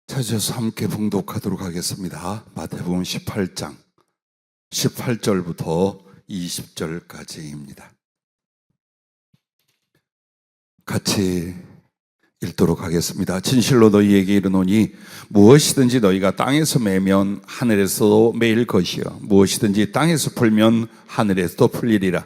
찾아서 함께 봉독하도록 하겠습니다. 마태복음 18장 18절부터 20절까지입니다. 같이 읽도록 하겠습니다. 진실로 너희에게 이르노니 무엇이든지 너희가 땅에서 매면 하늘에서도 매일 것이요 무엇이든지 땅에서 풀면 하늘에서도 풀리리라.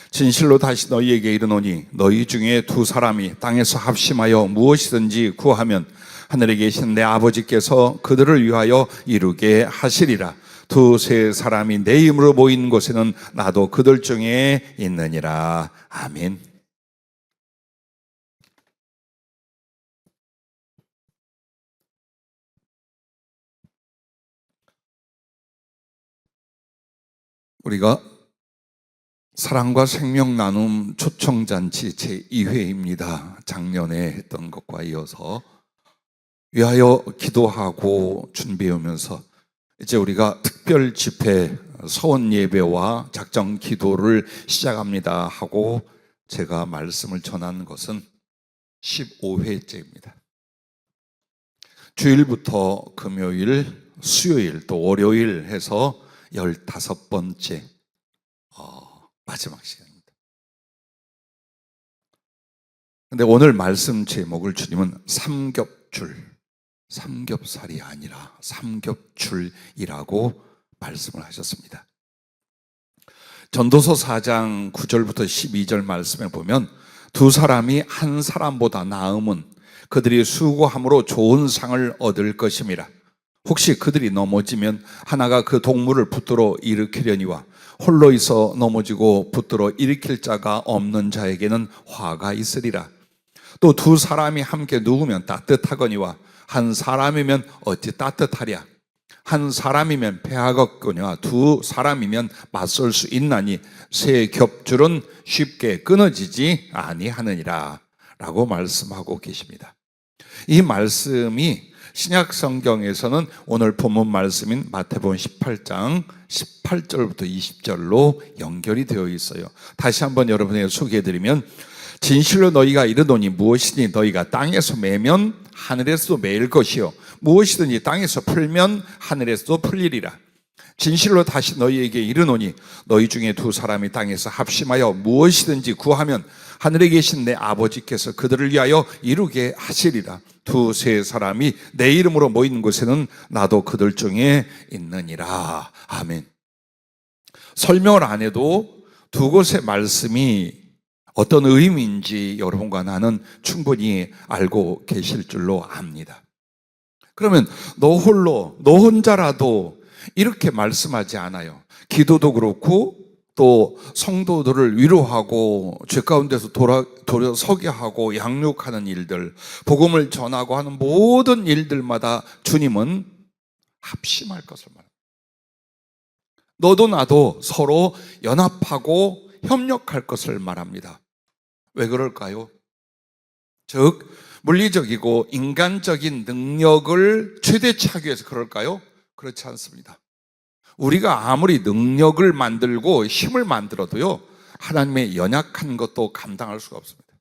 진실로 다시 너희에게 이르노니 너희 중에 두 사람이 땅에서 합심하여 무엇이든지 구하면 하늘에 계신 내 아버지께서 그들을 위하여 이루게 하시리라. 두세 사람이 내 이름으로 모인 곳에는 나도 그들 중에 있느니라. 아멘. 우리가 사랑과 생명 나눔 초청잔치 제2회입니다. 작년에 했던 것과 이어서 위하여 기도하고 준비하면서 이제 우리가 특별 집회 서원 예배와 작정 기도를 시작합니다 하고 제가 말씀을 전하는 것은 15회째입니다. 주일부터 금요일, 수요일 또 월요일 해서 15번째 마지막 시간입니다. 근데 오늘 말씀 제목을 주님은 삼겹살이 아니라 삼겹줄이라고 말씀을 하셨습니다. 전도서 4장 9절부터 12절 말씀에 보면 두 사람이 한 사람보다 나음은 그들이 수고함으로 좋은 상을 얻을 것임이라. 혹시 그들이 넘어지면 하나가 그 동물을 붙들어 일으키려니와 홀로 있어 넘어지고 붙들어 일으킬 자가 없는 자에게는 화가 있으리라. 또 두 사람이 함께 누우면 따뜻하거니와 한 사람이면 어찌 따뜻하랴. 한 사람이면 패하겠거니와 두 사람이면 맞설 수 있나니 새 겹줄은 쉽게 끊어지지 아니하느니라 라고 말씀하고 계십니다. 이 말씀이 신약 성경에서는 오늘 본문 말씀인 마태복음 18장 18절부터 20절로 연결이 되어 있어요. 다시 한번 여러분에게 소개해드리면 진실로 너희가 이르노니 무엇이든지 너희가 땅에서 매면 하늘에서도 매일 것이요 무엇이든지 땅에서 풀면 하늘에서도 풀리리라. 진실로 다시 너희에게 이르노니 너희 중에 두 사람이 땅에서 합심하여 무엇이든지 구하면 하늘에 계신 내 아버지께서 그들을 위하여 이루게 하시리라. 두세 사람이 내 이름으로 모이는 곳에는 나도 그들 중에 있느니라. 아멘. 설명을 안 해도 두 곳의 말씀이 어떤 의미인지 여러분과 나는 충분히 알고 계실 줄로 압니다. 그러면 너 혼자라도 이렇게 말씀하지 않아요. 기도도 그렇고 또 성도들을 위로하고 죄 가운데서 돌아서게 하고 양육하는 일들, 복음을 전하고 하는 모든 일들마다 주님은 합심할 것을 말합니다. 너도 나도 서로 연합하고 협력할 것을 말합니다. 왜 그럴까요? 즉 물리적이고 인간적인 능력을 최대치하기 위해서 그럴까요? 그렇지 않습니다. 우리가 아무리 능력을 만들고 힘을 만들어도요, 하나님의 연약한 것도 감당할 수가 없습니다.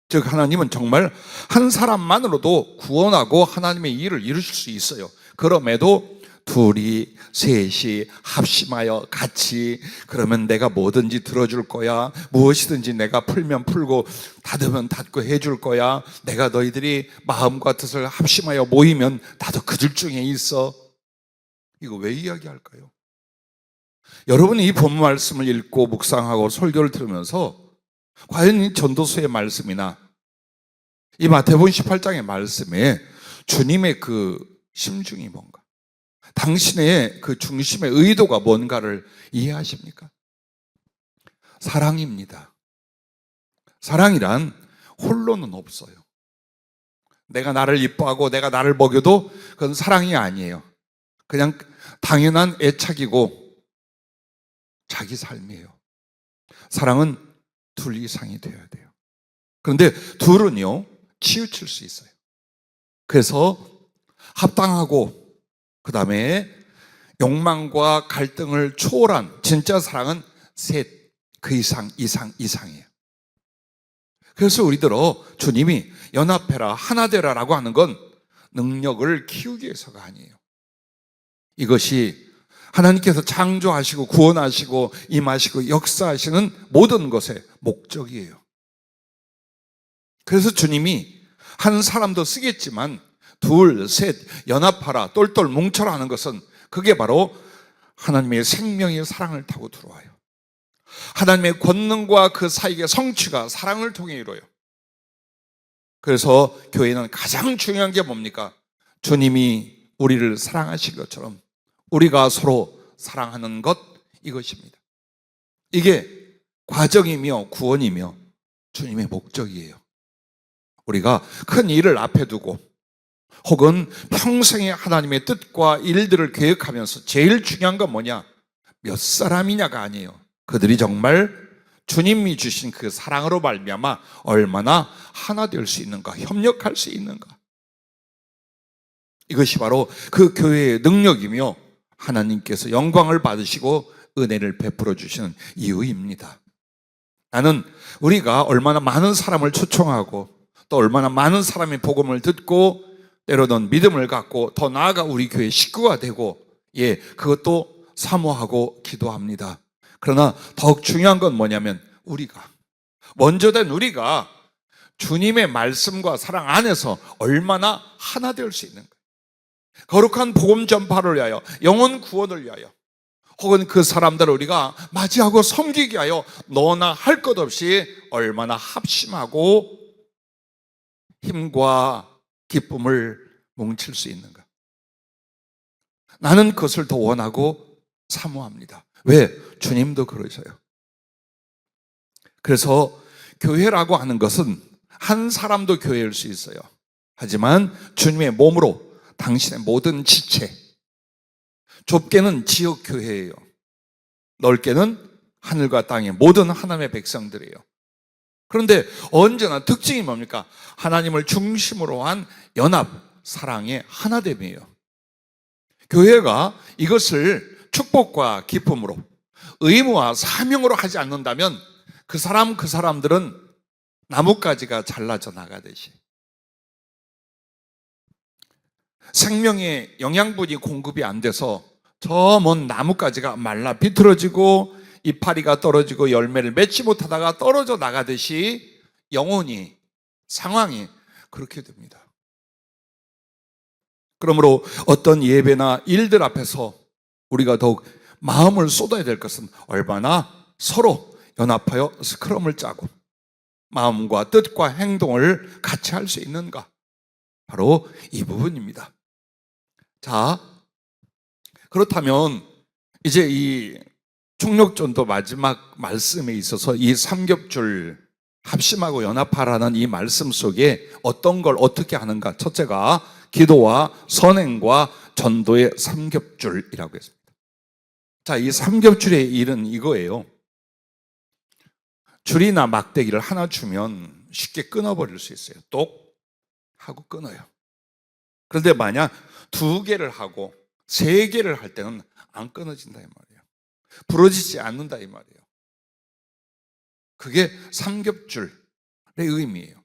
즉 하나님은 정말 한 사람만으로도 구원하고 하나님의 일을 이루실 수 있어요. 그럼에도 둘이 셋이 합심하여 같이 그러면 내가 뭐든지 들어줄 거야. 무엇이든지 내가 풀면 풀고 닫으면 닫고 해줄 거야. 내가 너희들이 마음과 뜻을 합심하여 모이면 나도 그들 중에 있어. 이거 왜 이야기할까요? 여러분이 이 본문 말씀을 읽고 묵상하고 설교를 들으면서 과연 이 전도서의 말씀이나 이 마태복음 18장의 말씀에 주님의 그 심중이 뭔가, 당신의 그 중심의 의도가 뭔가를 이해하십니까? 사랑입니다. 사랑이란 홀로는 없어요. 내가 나를 이뻐하고 내가 나를 먹여도 그건 사랑이 아니에요. 그냥 당연한 애착이고 자기 삶이에요. 사랑은 둘 이상이 되어야 돼요. 그런데 둘은요, 치우칠 수 있어요. 그래서 합당하고 그 다음에 욕망과 갈등을 초월한 진짜 사랑은 셋, 그 이상이에요. 그래서 우리들어 주님이 연합해라, 하나 되라라고 하는 건 능력을 키우기 위해서가 아니에요. 이것이 하나님께서 창조하시고 구원하시고 임하시고 역사하시는 모든 것의 목적이에요. 그래서 주님이 한 사람도 쓰겠지만 둘, 셋, 연합하라, 똘똘 뭉쳐라 하는 것은 그게 바로 하나님의 생명의 사랑을 타고 들어와요. 하나님의 권능과 그 사이의 성취가 사랑을 통해 이루어요. 그래서 교회는 가장 중요한 게 뭡니까? 주님이 우리를 사랑하신 것처럼 우리가 서로 사랑하는 것, 이것입니다. 이게 과정이며 구원이며 주님의 목적이에요. 우리가 큰 일을 앞에 두고 혹은 평생의 하나님의 뜻과 일들을 계획하면서 제일 중요한 건 뭐냐? 몇 사람이냐가 아니에요. 그들이 정말 주님이 주신 그 사랑으로 말미암아 얼마나 하나 될 수 있는가, 협력할 수 있는가. 이것이 바로 그 교회의 능력이며 하나님께서 영광을 받으시고 은혜를 베풀어 주시는 이유입니다. 나는 우리가 얼마나 많은 사람을 초청하고 또 얼마나 많은 사람의 복음을 듣고 때로는 믿음을 갖고 더 나아가 우리 교회 식구가 되고 그것도 사모하고 기도합니다. 그러나 더욱 중요한 건 뭐냐면 먼저 된 우리가 주님의 말씀과 사랑 안에서 얼마나 하나 될 수 있는가. 거룩한 복음 전파를 위하여, 영혼 구원을 위하여, 혹은 그 사람들을 우리가 맞이하고 섬기게 하여 너나 할 것 없이 얼마나 합심하고 힘과 기쁨을 뭉칠 수 있는가. 나는 그것을 더 원하고 사모합니다. 왜? 주님도 그러셔요. 그래서 교회라고 하는 것은 한 사람도 교회일 수 있어요. 하지만 주님의 몸으로 당신의 모든 지체, 좁게는 지역교회예요. 넓게는 하늘과 땅의 모든 하나님의 백성들이에요. 그런데 언제나 특징이 뭡니까? 하나님을 중심으로 한 연합, 사랑의 하나됨이에요. 교회가 이것을 축복과 기쁨으로, 의무와 사명으로 하지 않는다면 그 사람들은 나뭇가지가 잘라져 나가듯이 생명의 영양분이 공급이 안 돼서 저 먼 나뭇가지가 말라 비틀어지고 이파리가 떨어지고 열매를 맺지 못하다가 떨어져 나가듯이 영혼이, 상황이 그렇게 됩니다. 그러므로 어떤 예배나 일들 앞에서 우리가 더욱 마음을 쏟아야 될 것은 얼마나 서로 연합하여 스크럼을 짜고 마음과 뜻과 행동을 같이 할 수 있는가. 바로 이 부분입니다. 자, 그렇다면 이제 이 총력전도 마지막 말씀에 있어서 이 삼겹줄 합심하고 연합하라는 이 말씀 속에 어떤 걸 어떻게 하는가. 첫째가 기도와 선행과 전도의 삼겹줄이라고 했습니다. 자, 이 삼겹줄의 일은 이거예요. 줄이나 막대기를 하나 주면 쉽게 끊어버릴 수 있어요. 똑 하고 끊어요. 그런데 만약 2개를 하고 3개를 할 때는 안 끊어진다 이 말이에요. 부러지지 않는다 이 말이에요. 그게 삼겹줄의 의미예요.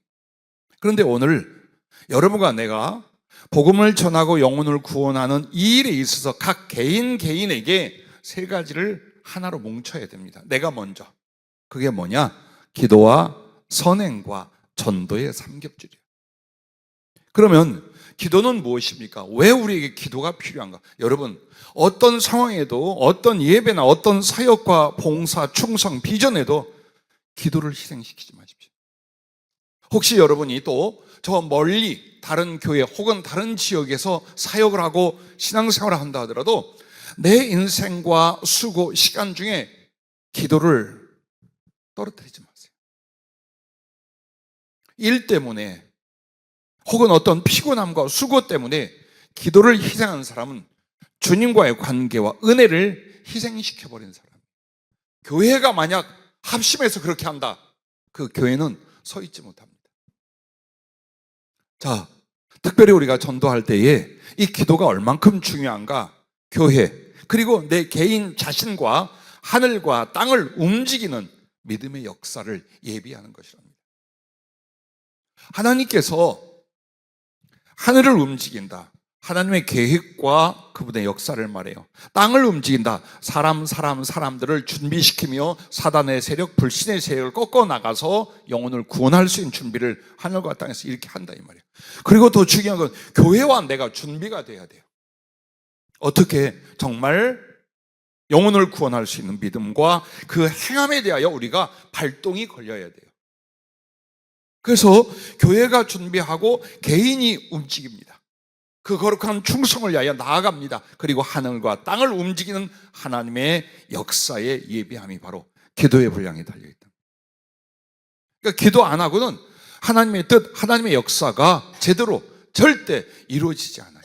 그런데 오늘 여러분과 내가 복음을 전하고 영혼을 구원하는 이 일에 있어서 각 개인에게 3가지를 하나로 뭉쳐야 됩니다. 내가 먼저. 그게 뭐냐? 기도와 선행과 전도의 삼겹줄이에요. 그러면 기도는 무엇입니까? 왜 우리에게 기도가 필요한가? 여러분, 어떤 상황에도 어떤 예배나 어떤 사역과 봉사, 충성, 비전에도 기도를 희생시키지 마십시오. 혹시 여러분이 또 저 멀리 다른 교회 혹은 다른 지역에서 사역을 하고 신앙생활을 한다 하더라도 내 인생과 수고, 시간 중에 기도를 떨어뜨리지 마세요. 일 때문에 혹은 어떤 피곤함과 수고 때문에 기도를 희생하는 사람은 주님과의 관계와 은혜를 희생시켜버린 사람. 교회가 만약 합심해서 그렇게 한다, 그 교회는 서 있지 못합니다. 자, 특별히 우리가 전도할 때에 이 기도가 얼만큼 중요한가? 교회, 그리고 내 개인 자신과 하늘과 땅을 움직이는 믿음의 역사를 예비하는 것이랍니다. 하나님께서 하늘을 움직인다. 하나님의 계획과 그분의 역사를 말해요. 땅을 움직인다. 사람들을 준비시키며 사단의 세력, 불신의 세력을 꺾어 나가서 영혼을 구원할 수 있는 준비를 하늘과 땅에서 이렇게 한다 이 말이에요. 그리고 더 중요한 건 교회와 내가 준비가 돼야 돼요. 어떻게? 정말 영혼을 구원할 수 있는 믿음과 그 행함에 대하여 우리가 발동이 걸려야 돼요. 그래서 교회가 준비하고 개인이 움직입니다. 그 거룩한 충성을 위하여 나아갑니다. 그리고 하늘과 땅을 움직이는 하나님의 역사의 예비함이 바로 기도의 분량에 달려있다. 그러니까 기도 안 하고는 하나님의 뜻, 하나님의 역사가 제대로 절대 이루어지지 않아요.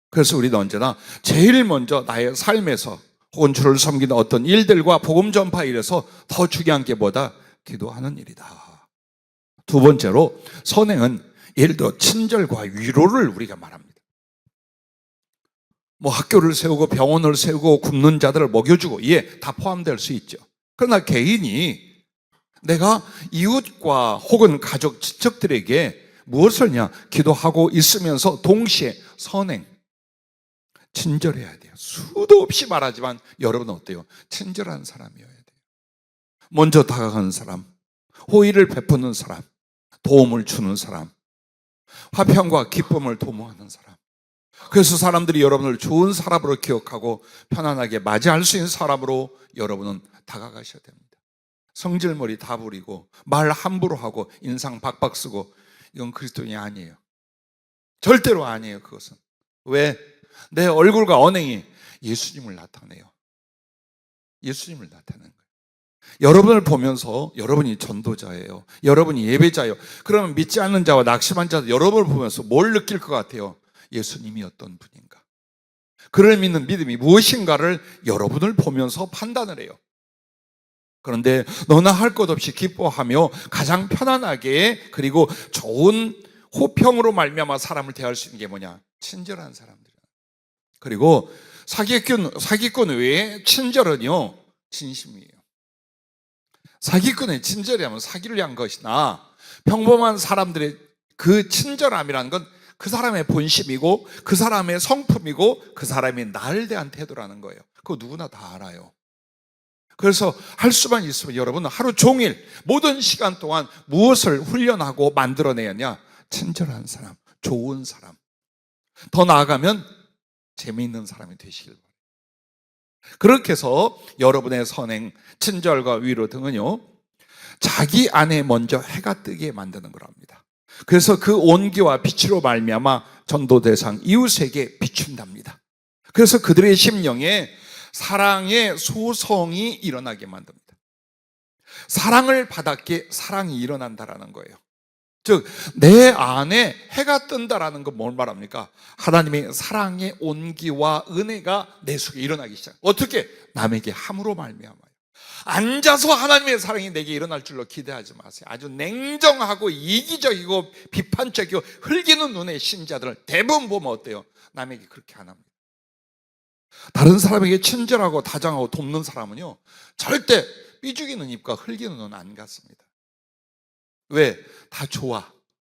그래서 우리는 언제나 제일 먼저 나의 삶에서 혹은 주를 섬기는 어떤 일들과 복음 전파 일에서 더 중요한 게 뭐다? 기도하는 일이다. 두 번째로 선행은 예를 들어 친절과 위로를 우리가 말합니다. 뭐 학교를 세우고 병원을 세우고 굶는 자들을 먹여주고 다 포함될 수 있죠. 그러나 개인이 내가 이웃과 혹은 가족, 친척들에게 무엇을 기도하고 있으면서 동시에 선행, 친절해야 돼요. 수도 없이 말하지만 여러분은 어때요? 친절한 사람이어야 돼요. 먼저 다가가는 사람, 호의를 베푸는 사람, 도움을 주는 사람, 화평과 기쁨을 도모하는 사람. 그래서 사람들이 여러분을 좋은 사람으로 기억하고 편안하게 맞이할 수 있는 사람으로 여러분은 다가가셔야 됩니다. 성질머리 다 부리고 말 함부로 하고 인상 박박 쓰고 이건 그리스도인이 아니에요. 절대로 아니에요. 그것은. 왜? 내 얼굴과 언행이 예수님을 나타내요. 예수님을 나타내는 거예요. 여러분을 보면서 여러분이 전도자예요. 여러분이 예배자예요. 그러면 믿지 않는 자와 낙심한 자도 여러분을 보면서 뭘 느낄 것 같아요? 예수님이 어떤 분인가? 그를 믿는 믿음이 무엇인가를 여러분을 보면서 판단을 해요. 그런데 너나 할 것 없이 기뻐하며 가장 편안하게 그리고 좋은 호평으로 말미암아 사람을 대할 수 있는 게 뭐냐? 친절한 사람들. 그리고 사기꾼 외에 친절은요 진심이에요. 사기꾼의 친절이라면 사기를 위한 것이나 평범한 사람들의 그 친절함이라는 건 그 사람의 본심이고 그 사람의 성품이고 그 사람이 나를 대한 태도라는 거예요. 그거 누구나 다 알아요. 그래서 할 수만 있으면 여러분은 하루 종일 모든 시간 동안 무엇을 훈련하고 만들어내야 하냐? 친절한 사람, 좋은 사람. 더 나아가면 재미있는 사람이 되시길 바랍니다. 그렇게 해서 여러분의 선행, 친절과 위로 등은요 자기 안에 먼저 해가 뜨게 만드는 거랍니다. 그래서 그 온기와 빛으로 말미암아 전도 대상 이웃에게 비춘답니다. 그래서 그들의 심령에 사랑의 소성이 일어나게 만듭니다. 사랑을 받았기에 사랑이 일어난다라는 거예요. 즉 내 안에 해가 뜬다라는 건 뭘 말합니까? 하나님의 사랑의 온기와 은혜가 내 속에 일어나기 시작. 어떻게? 남에게 함으로 말미암아요. 앉아서 하나님의 사랑이 내게 일어날 줄로 기대하지 마세요. 아주 냉정하고 이기적이고 비판적이고 흘기는 눈의 신자들을 대부분 보면 어때요? 남에게 그렇게 안 합니다. 다른 사람에게 친절하고 다정하고 돕는 사람은요 절대 삐죽이는 입과 흘기는 눈 안 같습니다. 왜? 다 좋아.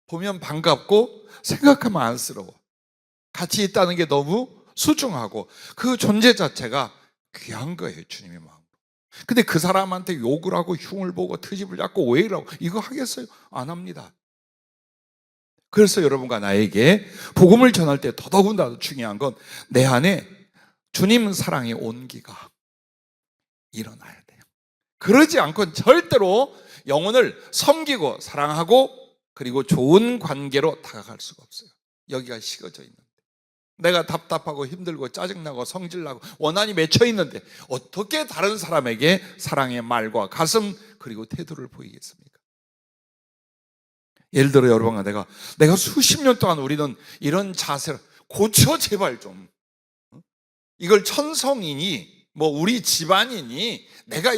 보면 반갑고 생각하면 안쓰러워. 같이 있다는 게 너무 소중하고 그 존재 자체가 귀한 거예요. 주님의 마음으로. 근데 그 사람한테 욕을 하고 흉을 보고 트집을 잡고 오해를 하고 이거 하겠어요? 안 합니다. 그래서 여러분과 나에게 복음을 전할 때 더더군다나 중요한 건 내 안에 주님 사랑의 온기가 일어나야 돼요. 그러지 않고는 절대로 영혼을 섬기고 사랑하고 그리고 좋은 관계로 다가갈 수가 없어요. 여기가 식어져 있는데 내가 답답하고 힘들고 짜증나고 성질나고 원한이 맺혀 있는데 어떻게 다른 사람에게 사랑의 말과 가슴 그리고 태도를 보이겠습니까? 예를 들어 여러분과 내가 수십 년 동안 우리는 이런 자세를 고쳐 제발 좀. 이걸 천성이니 뭐 우리 집안이니 내가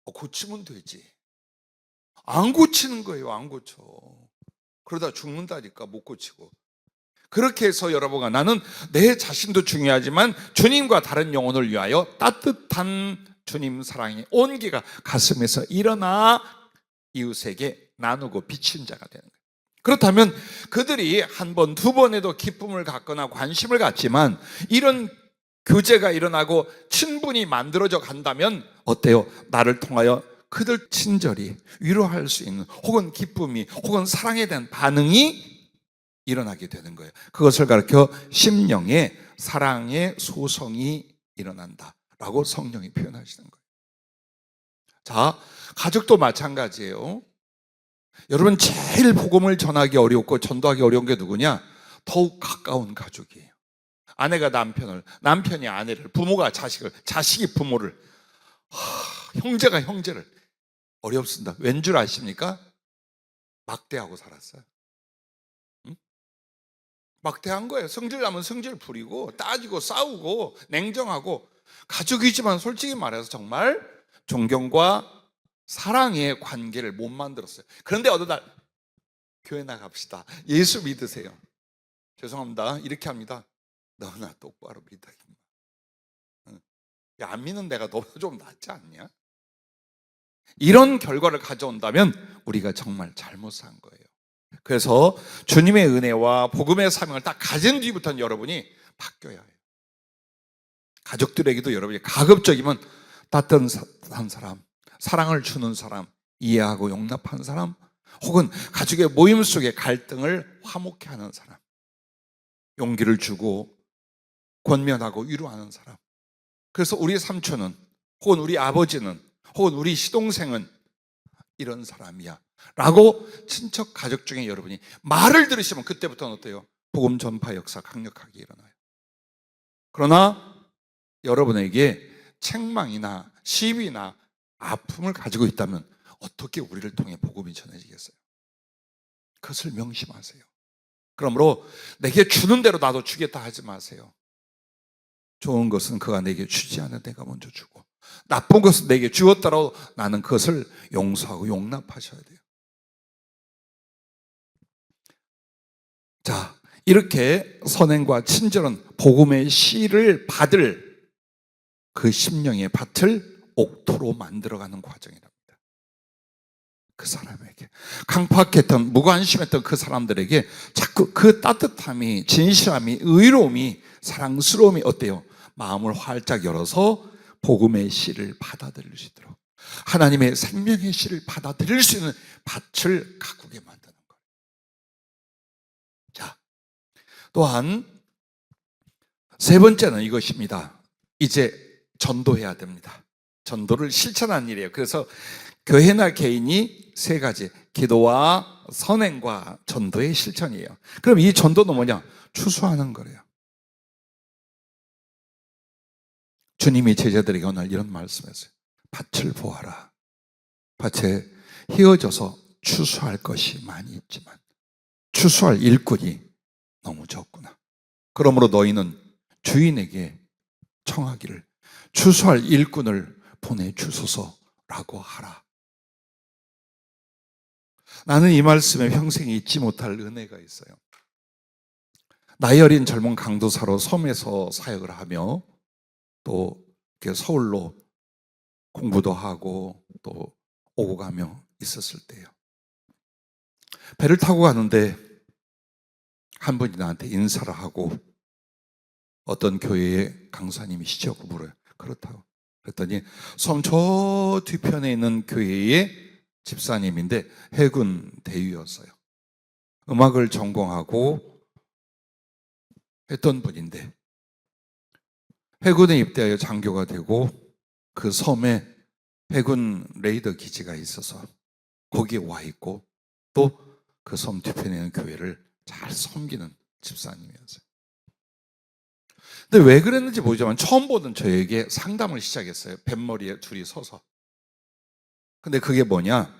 고치면 되지. 안 고치는 거예요. 안 고쳐. 그러다 죽는다니까 못 고치고. 그렇게 해서 여러분과 나는 내 자신도 중요하지만 주님과 다른 영혼을 위하여 따뜻한 주님 사랑의 온기가 가슴에서 일어나 이웃에게 나누고 비친 자가 되는 거예요. 그렇다면 그들이 한 번, 두 번에도 기쁨을 갖거나 관심을 갖지만 이런 교제가 일어나고 친분이 만들어져 간다면 어때요? 나를 통하여 그들 친절히 위로할 수 있는 혹은 기쁨이 혹은 사랑에 대한 반응이 일어나게 되는 거예요. 그것을 가르쳐 심령의 사랑의 소성이 일어난다라고 성령이 표현하시는 거예요. 자, 가족도 마찬가지예요. 여러분 제일 복음을 전하기 어렵고 전도하기 어려운 게 누구냐? 더욱 가까운 가족이에요. 아내가 남편을, 남편이 아내를, 부모가 자식을, 자식이 부모를, 형제가 형제를. 어렵습니다. 왠 줄 아십니까? 막대하고 살았어요. 응? 막대한 거예요. 성질나면 성질 부리고 따지고 싸우고 냉정하고 가족이지만 솔직히 말해서 정말 존경과 사랑의 관계를 못 만들었어요. 그런데 어느 날 교회 나갑시다. 예수 믿으세요. 죄송합니다. 이렇게 합니다. 너나 똑바로 믿어. 안 믿는 내가 너보다 좀 낫지 않냐? 이런 결과를 가져온다면 우리가 정말 잘못 산 거예요. 그래서 주님의 은혜와 복음의 사명을 딱 가진 뒤부터는 여러분이 바뀌어야 해요. 가족들에게도 여러분이 가급적이면 따뜻한 사람, 사랑을 주는 사람, 이해하고 용납하는 사람, 혹은 가족의 모임 속의 갈등을 화목케 하는 사람, 용기를 주고 권면하고 위로하는 사람. 그래서 우리 삼촌은, 혹은 우리 아버지는, 혹은 우리 시동생은 이런 사람이야 라고 친척 가족 중에 여러분이 말을 들으시면 그때부터는 어때요? 복음 전파 역사 강력하게 일어나요. 그러나 여러분에게 책망이나 시비나 아픔을 가지고 있다면 어떻게 우리를 통해 복음이 전해지겠어요? 그것을 명심하세요. 그러므로 내게 주는 대로 나도 주겠다 하지 마세요. 좋은 것은 그가 내게 주지 않은 내가 먼저 주고, 나쁜 것은 내게 주었다라고 나는 그것을 용서하고 용납하셔야 돼요. 자, 이렇게 선행과 친절은 복음의 씨를 받을 그 심령의 밭을 옥토로 만들어가는 과정이랍니다. 그 사람에게 강팍했던, 무관심했던 그 사람들에게 자꾸 그 따뜻함이, 진실함이, 의로움이, 사랑스러움이 어때요? 마음을 활짝 열어서 복음의 씨를 받아들일 수 있도록, 하나님의 생명의 씨를 받아들일 수 있는 밭을 가꾸게 만드는 거예요. 자, 또한 세 번째는 이것입니다. 이제 전도해야 됩니다. 전도를 실천하는 일이에요. 그래서 교회나 개인이 세 가지, 기도와 선행과 전도의 실천이에요. 그럼 이 전도는 뭐냐? 추수하는 거래요. 주님이 제자들에게 오늘 이런 말씀했어요. 밭을 보아라. 밭에 휘어져서 추수할 것이 많이 있지만 추수할 일꾼이 너무 적구나. 그러므로 너희는 주인에게 청하기를 추수할 일꾼을 보내주소서라고 하라. 나는 이 말씀에 평생 잊지 못할 은혜가 있어요. 나이 어린 젊은 강도사로 섬에서 사역을 하며 또 서울로 공부도 하고 또 오고 가며 있었을 때요. 배를 타고 가는데 한 분이 나한테 인사를 하고, 어떤 교회의 강사님이시죠? 물어요. 그렇다고. 그랬더니 섬 저 뒤편에 있는 교회의 집사님인데 해군 대위였어요. 음악을 전공하고 했던 분인데 해군에 입대하여 장교가 되고 그 섬에 해군 레이더 기지가 있어서 거기에 와 있고 또 그 섬 뒤편에 있는 교회를 잘 섬기는 집사님이었어요. 근데 왜 그랬는지 모르지만 처음 보던 저에게 상담을 시작했어요. 뱃머리에 둘이 서서. 근데 그게 뭐냐?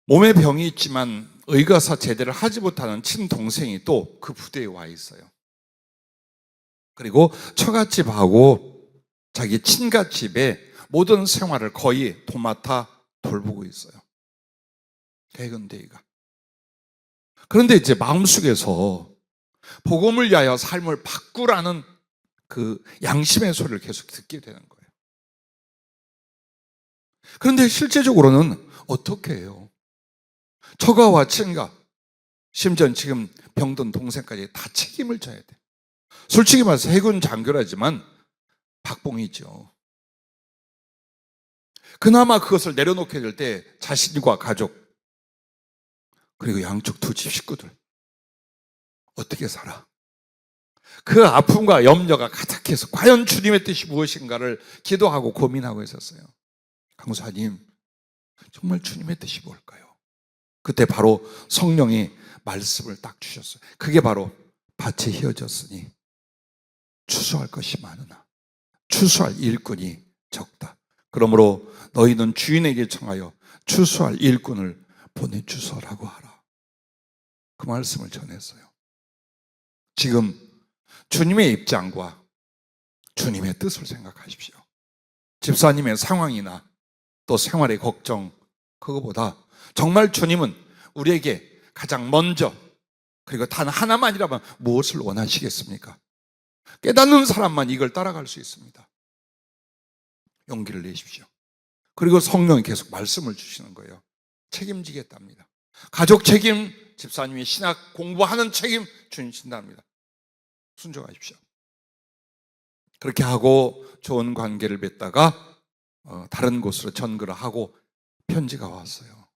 몸에 병이 있지만 의가사 제대를 하지 못하는 친동생이 또 그 부대에 와 있어요. 그리고 처갓집하고 자기 친갓집의 모든 생활을 거의 도맡아 돌보고 있어요. 해군대위가. 그런데 이제 마음속에서 복음을 위하여 삶을 바꾸라는 그 양심의 소리를 계속 듣게 되는 거예요. 그런데 실제적으로는 어떻게 해요? 처가와 친가, 심지어 지금 병든 동생까지 다 책임을 져야 돼. 솔직히 말해서 해군 장교라지만 박봉이죠. 그나마 그것을 내려놓게 될 때 자신과 가족, 그리고 양쪽 두 집 식구들 어떻게 살아? 그 아픔과 염려가 가득해서 과연 주님의 뜻이 무엇인가를 기도하고 고민하고 있었어요. 강사님, 정말 주님의 뜻이 뭘까요? 그때 바로 성령이 말씀을 딱 주셨어요. 그게 바로 밭이 휘어졌으니 추수할 것이 많으나 추수할 일꾼이 적다. 그러므로 너희는 주인에게 청하여 추수할 일꾼을 보내주소라고 하라. 그 말씀을 전했어요. 지금 주님의 입장과 주님의 뜻을 생각하십시오. 집사님의 상황이나 또 생활의 걱정, 그거보다 정말 주님은 우리에게 가장 먼저, 그리고 단 하나만이라면 무엇을 원하시겠습니까? 깨닫는 사람만 이걸 따라갈 수 있습니다. 용기를 내십시오. 그리고 성령이 계속 말씀을 주시는 거예요. 책임지겠답니다. 가족 책임, 집사님이 신학 공부하는 책임 주신답니다. 순종하십시오. 그렇게 하고 좋은 관계를 맺다가 다른 곳으로 전거를 하고 편지가 왔어요.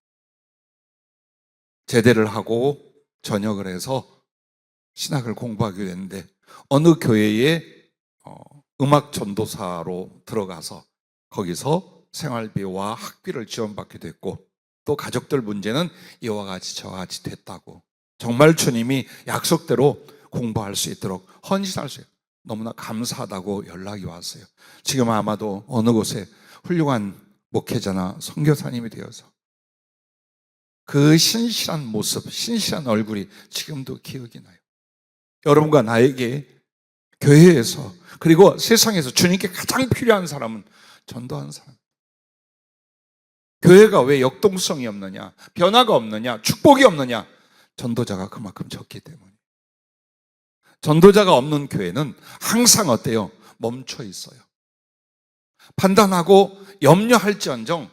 제대를 하고 전역을 해서 신학을 공부하게 됐는데 어느 교회에 음악 전도사로 들어가서 거기서 생활비와 학비를 지원받게 됐고, 또 가족들 문제는 이와 같이 저와 같이 됐다고, 정말 주님이 약속대로 공부할 수 있도록 헌신할 수 있도록 너무나 감사하다고 연락이 왔어요. 지금 아마도 어느 곳에 훌륭한 목회자나 선교사님이 되어서 그 신실한 모습, 신실한 얼굴이 지금도 기억이 나요. 여러분과 나에게 교회에서, 그리고 세상에서 주님께 가장 필요한 사람은 전도하는 사람. 교회가 왜 역동성이 없느냐, 변화가 없느냐, 축복이 없느냐? 전도자가 그만큼 적기 때문에. 전도자가 없는 교회는 항상 어때요? 멈춰 있어요. 판단하고 염려할지언정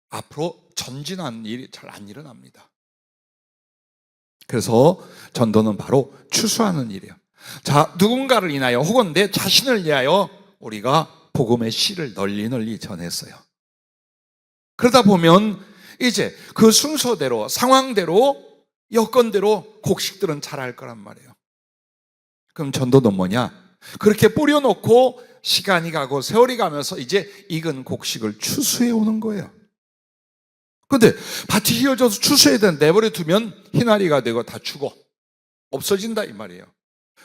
앞으로 전진하는 일이 잘 안 일어납니다. 그래서 전도는 바로 추수하는 일이에요. 자, 누군가를 인하여 혹은 내 자신을 위하여 우리가 복음의 씨를 널리 전했어요. 그러다 보면 이제 그 순서대로, 상황대로, 여건대로 곡식들은 자랄 거란 말이에요. 그럼 전도는 뭐냐? 그렇게 뿌려놓고 시간이 가고 세월이 가면서 이제 익은 곡식을 추수해 오는 거예요. 근데 밭이 휘어져서 추수해야 되는데 내버려 두면 희나리가 되고 다 죽어 없어진다 이 말이에요.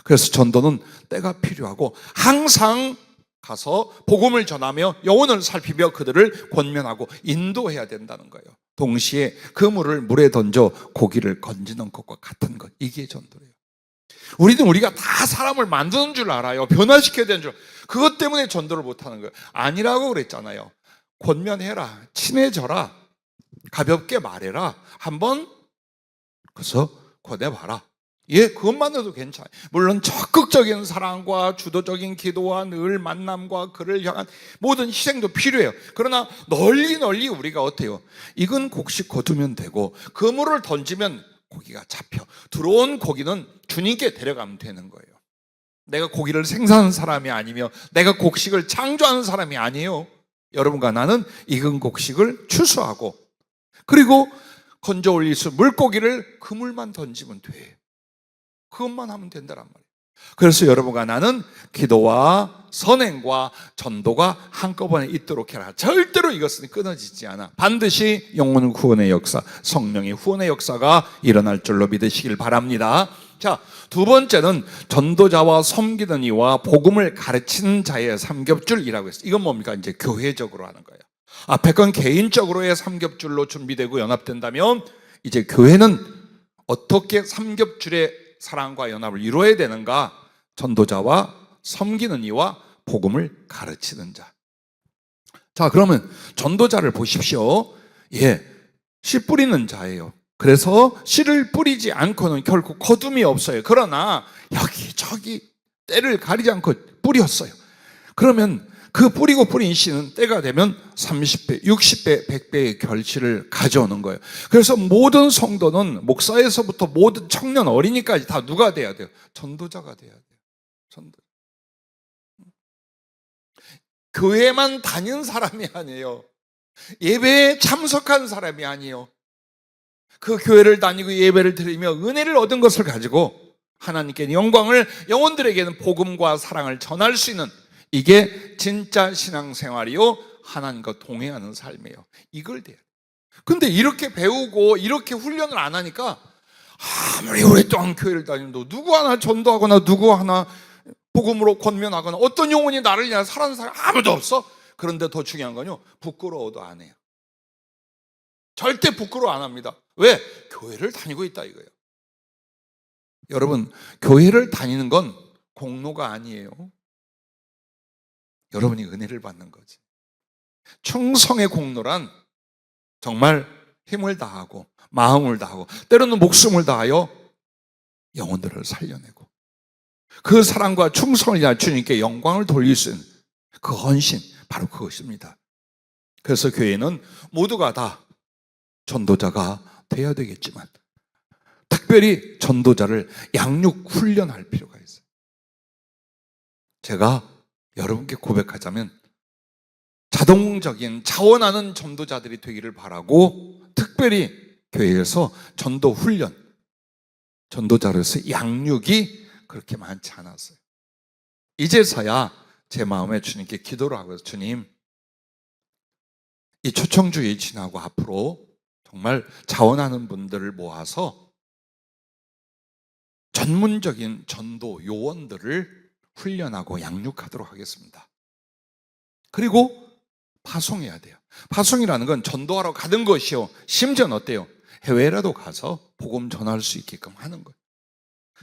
그래서 전도는 때가 필요하고 항상 가서 복음을 전하며 영혼을 살피며 그들을 권면하고 인도해야 된다는 거예요. 동시에 그물을 물에 던져 고기를 건지는 것과 같은 것, 이게 전도예요. 우리가 다 사람을 만드는 줄 알아요. 변화시켜야 되는 줄. 그것 때문에 전도를 못하는 거예요. 아니라고 그랬잖아요. 권면해라, 친해져라, 가볍게 말해라, 한번 그래서 권해봐라. 예, 그것만으로도 괜찮아요. 물론 적극적인 사랑과 주도적인 기도와 늘 만남과 그를 향한 모든 희생도 필요해요. 그러나 널리 우리가 어때요? 익은 곡식 거두면 되고 그물을 던지면 고기가 잡혀. 들어온 고기는 주님께 데려가면 되는 거예요. 내가 고기를 생산하는 사람이 아니며 내가 곡식을 창조하는 사람이 아니에요. 여러분과 나는 익은 곡식을 추수하고, 그리고 건져 올릴 수 물고기를 그물만 던지면 돼. 그것만 하면 된다란 말이에요. 그래서 여러분과 나는 기도와 선행과 전도가 한꺼번에 있도록 해라. 절대로 이것은 끊어지지 않아. 반드시 영혼 후원의 역사, 성령의 후원의 역사가 일어날 줄로 믿으시길 바랍니다. 자, 두 번째는 전도자와 섬기는 이와 복음을 가르치는 자의 삼겹줄이라고 했어요. 이건 뭡니까? 이제 교회적으로 하는 거예요. 앞에 건 개인적으로의 삼겹줄로 준비되고 연합된다면, 이제 교회는 어떻게 삼겹줄의 사랑과 연합을 이루어야 되는가? 전도자와 섬기는 이와 복음을 가르치는 자. 자, 그러면 전도자를 보십시오. 예, 씨 뿌리는 자예요. 그래서 씨를 뿌리지 않고는 결코 거둠이 없어요. 그러나 여기저기 때를 가리지 않고 뿌렸어요. 그러면 그 뿌리고 뿌린 씨는 때가 되면 30배, 60배, 100배의 결실을 가져오는 거예요. 그래서 모든 성도는 목사에서부터 모든 청년 어린이까지 다 누가 돼야 돼요? 전도자가 돼야 돼요. 전도. 교회만 다닌 사람이 아니에요. 예배에 참석한 사람이 아니에요. 그 교회를 다니고 예배를 드리며 은혜를 얻은 것을 가지고 하나님께 영광을, 영혼들에게는 복음과 사랑을 전할 수 있는, 이게 진짜 신앙생활이요, 하나님과 동행하는 삶이에요. 이걸 돼야 돼요. 근데 이렇게 배우고 이렇게 훈련을 안 하니까 아무리 오랫동안 교회를 다니도 누구 하나 전도하거나 누구 하나 복음으로 권면하거나 어떤 영혼이 나를 위해 살아는 사람 아무도 없어. 그런데 더 중요한 건요, 부끄러워도 안 해요. 절대 부끄러워 안 합니다. 왜? 교회를 다니고 있다 이거예요. 여러분, 교회를 다니는 건 공로가 아니에요. 여러분이 은혜를 받는 거지. 충성의 공로란 정말 힘을 다하고 마음을 다하고 때로는 목숨을 다하여 영혼들을 살려내고 그 사랑과 충성을 위하여 주님께 영광을 돌릴 수 있는 그 헌신, 바로 그것입니다. 그래서 교회는 모두가 다 전도자가 되어야 되겠지만 특별히 전도자를 양육 훈련할 필요가 있어요. 제가 여러분께 고백하자면 자동적인 자원하는 전도자들이 되기를 바라고, 특별히 교회에서 전도 훈련, 전도자로서 양육이 그렇게 많지 않았어요. 이제서야 제 마음에 주님께 기도를 하고, 주님, 이 초청주의 지나고 앞으로 정말 자원하는 분들을 모아서 전문적인 전도 요원들을 훈련하고 양육하도록 하겠습니다. 그리고 파송해야 돼요. 파송이라는 건 전도하러 가는 것이요, 심지어는 어때요? 해외라도 가서 복음 전할 수 있게끔 하는 거예요.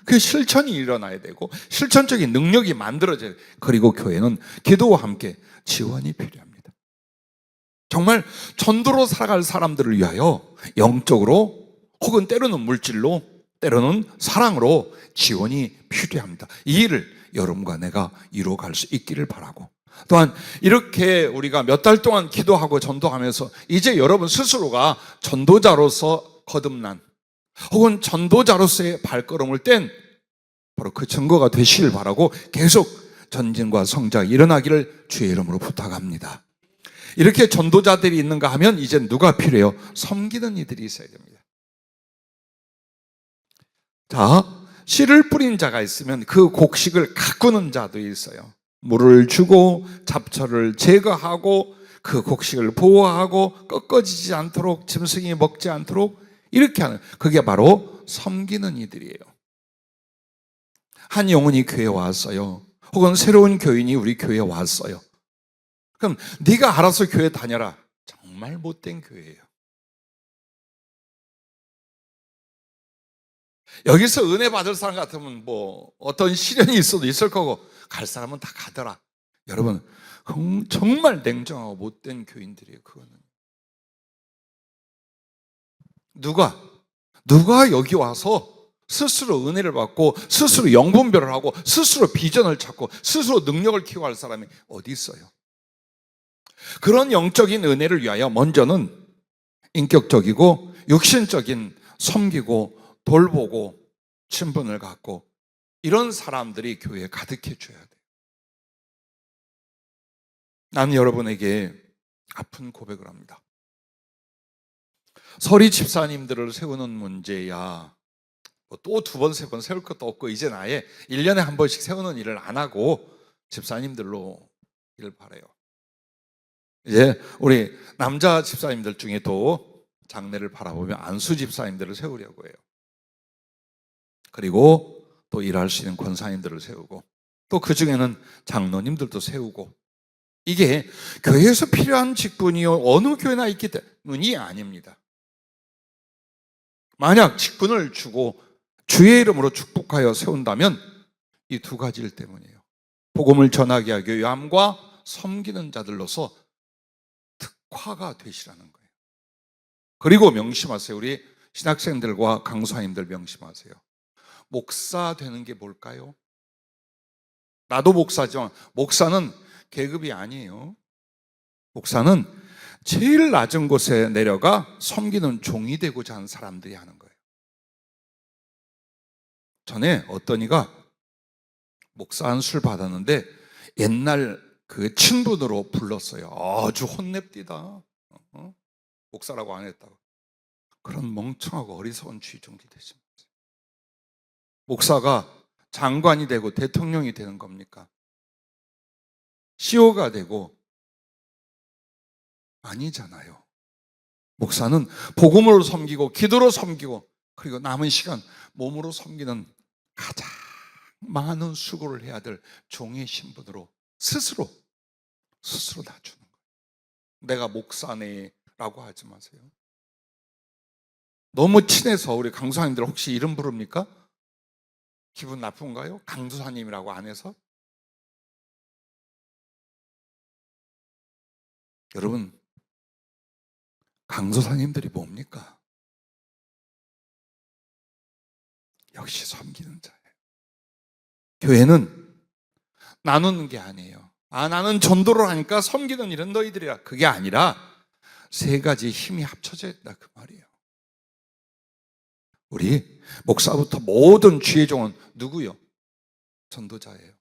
그 실천이 일어나야 되고 실천적인 능력이 만들어져야 돼요. 그리고 교회는 기도와 함께 지원이 필요합니다. 정말 전도로 살아갈 사람들을 위하여 영적으로 혹은 때로는 물질로 때로는 사랑으로 지원이 필요합니다. 이 일을 여러분과 내가 이루어갈 수 있기를 바라고, 또한 이렇게 우리가 몇 달 동안 기도하고 전도하면서 이제 여러분 스스로가 전도자로서 거듭난 혹은 전도자로서의 발걸음을 뗀 바로 그 증거가 되시길 바라고, 계속 전진과 성장이 일어나기를 주의 이름으로 부탁합니다. 이렇게 전도자들이 있는가 하면 이제 누가 필요해요? 섬기는 이들이 있어야 됩니다. 자, 씨를 뿌린 자가 있으면 그 곡식을 가꾸는 자도 있어요. 물을 주고 잡초를 제거하고 그 곡식을 보호하고 꺾어지지 않도록, 짐승이 먹지 않도록 이렇게 하는, 그게 바로 섬기는 이들이에요. 한 영혼이 교회에 왔어요. 혹은 새로운 교인이 우리 교회에 왔어요. 그럼 네가 알아서 교회 다녀라. 정말 못된 교회예요. 여기서 은혜 받을 사람 같으면 뭐 어떤 시련이 있어도 있을 거고 갈 사람은 다 가더라. 여러분, 정말 냉정하고 못된 교인들이에요. 그거는 누가 여기 와서 스스로 은혜를 받고 스스로 영분별을 하고 스스로 비전을 찾고 스스로 능력을 키워야 할 사람이 어디 있어요? 그런 영적인 은혜를 위하여 먼저는 인격적이고 육신적인 섬기고 돌보고 친분을 갖고 이런 사람들이 교회에 가득해 줘야 돼요. 나는 여러분에게 아픈 고백을 합니다. 서리 집사님들을 세우는 문제야 또 두 번, 세 번 세울 것도 없고 이제는 아예 1년에 한 번씩 세우는 일을 안 하고 집사님들로 일을 바라요. 이제 우리 남자 집사님들 중에도 장래를 바라보며 안수 집사님들을 세우려고 해요. 그리고 또 일할 수 있는 권사님들을 세우고 또 그 중에는 장로님들도 세우고, 이게 교회에서 필요한 직분이요 어느 교회나 있기 때문이 아닙니다. 만약 직분을 주고 주의 이름으로 축복하여 세운다면 이 두 가지일 때문이에요. 복음을 전하게 하기 위함과 섬기는 자들로서 특화가 되시라는 거예요. 그리고 명심하세요. 우리 신학생들과 강사님들 명심하세요. 목사 되는 게 뭘까요? 나도 목사지만 목사는 계급이 아니에요. 목사는 제일 낮은 곳에 내려가 섬기는 종이 되고자 하는 사람들이 하는 거예요. 전에 어떤 이가 목사 안수를 받았는데 옛날 그 친분으로 불렀어요. 아주 혼냅디다. 목사라고 안 했다고. 그런 멍청하고 어리석은 주의종기 되지 마세요. 목사가 장관이 되고 대통령이 되는 겁니까? CEO가 되고 아니잖아요. 목사는 복음으로 섬기고 기도로 섬기고 그리고 남은 시간 몸으로 섬기는 가장 많은 수고를 해야 될 종의 신분으로 스스로 낮추는 거예요. 내가 목사네라고 하지 마세요. 너무 친해서 우리 강도사님들 혹시 이름 부릅니까? 기분 나쁜가요? 강도사님이라고 안 해서? 여러분, 강도사님들이 뭡니까? 역시 섬기는 자예요. 교회는 나누는 게 아니에요. 나는 전도를 하니까 섬기는 일은 너희들이라. 그게 아니라 세 가지 힘이 합쳐져 있다 그 말이에요. 우리 목사부터 모든 주의 종은 누구요? 전도자예요.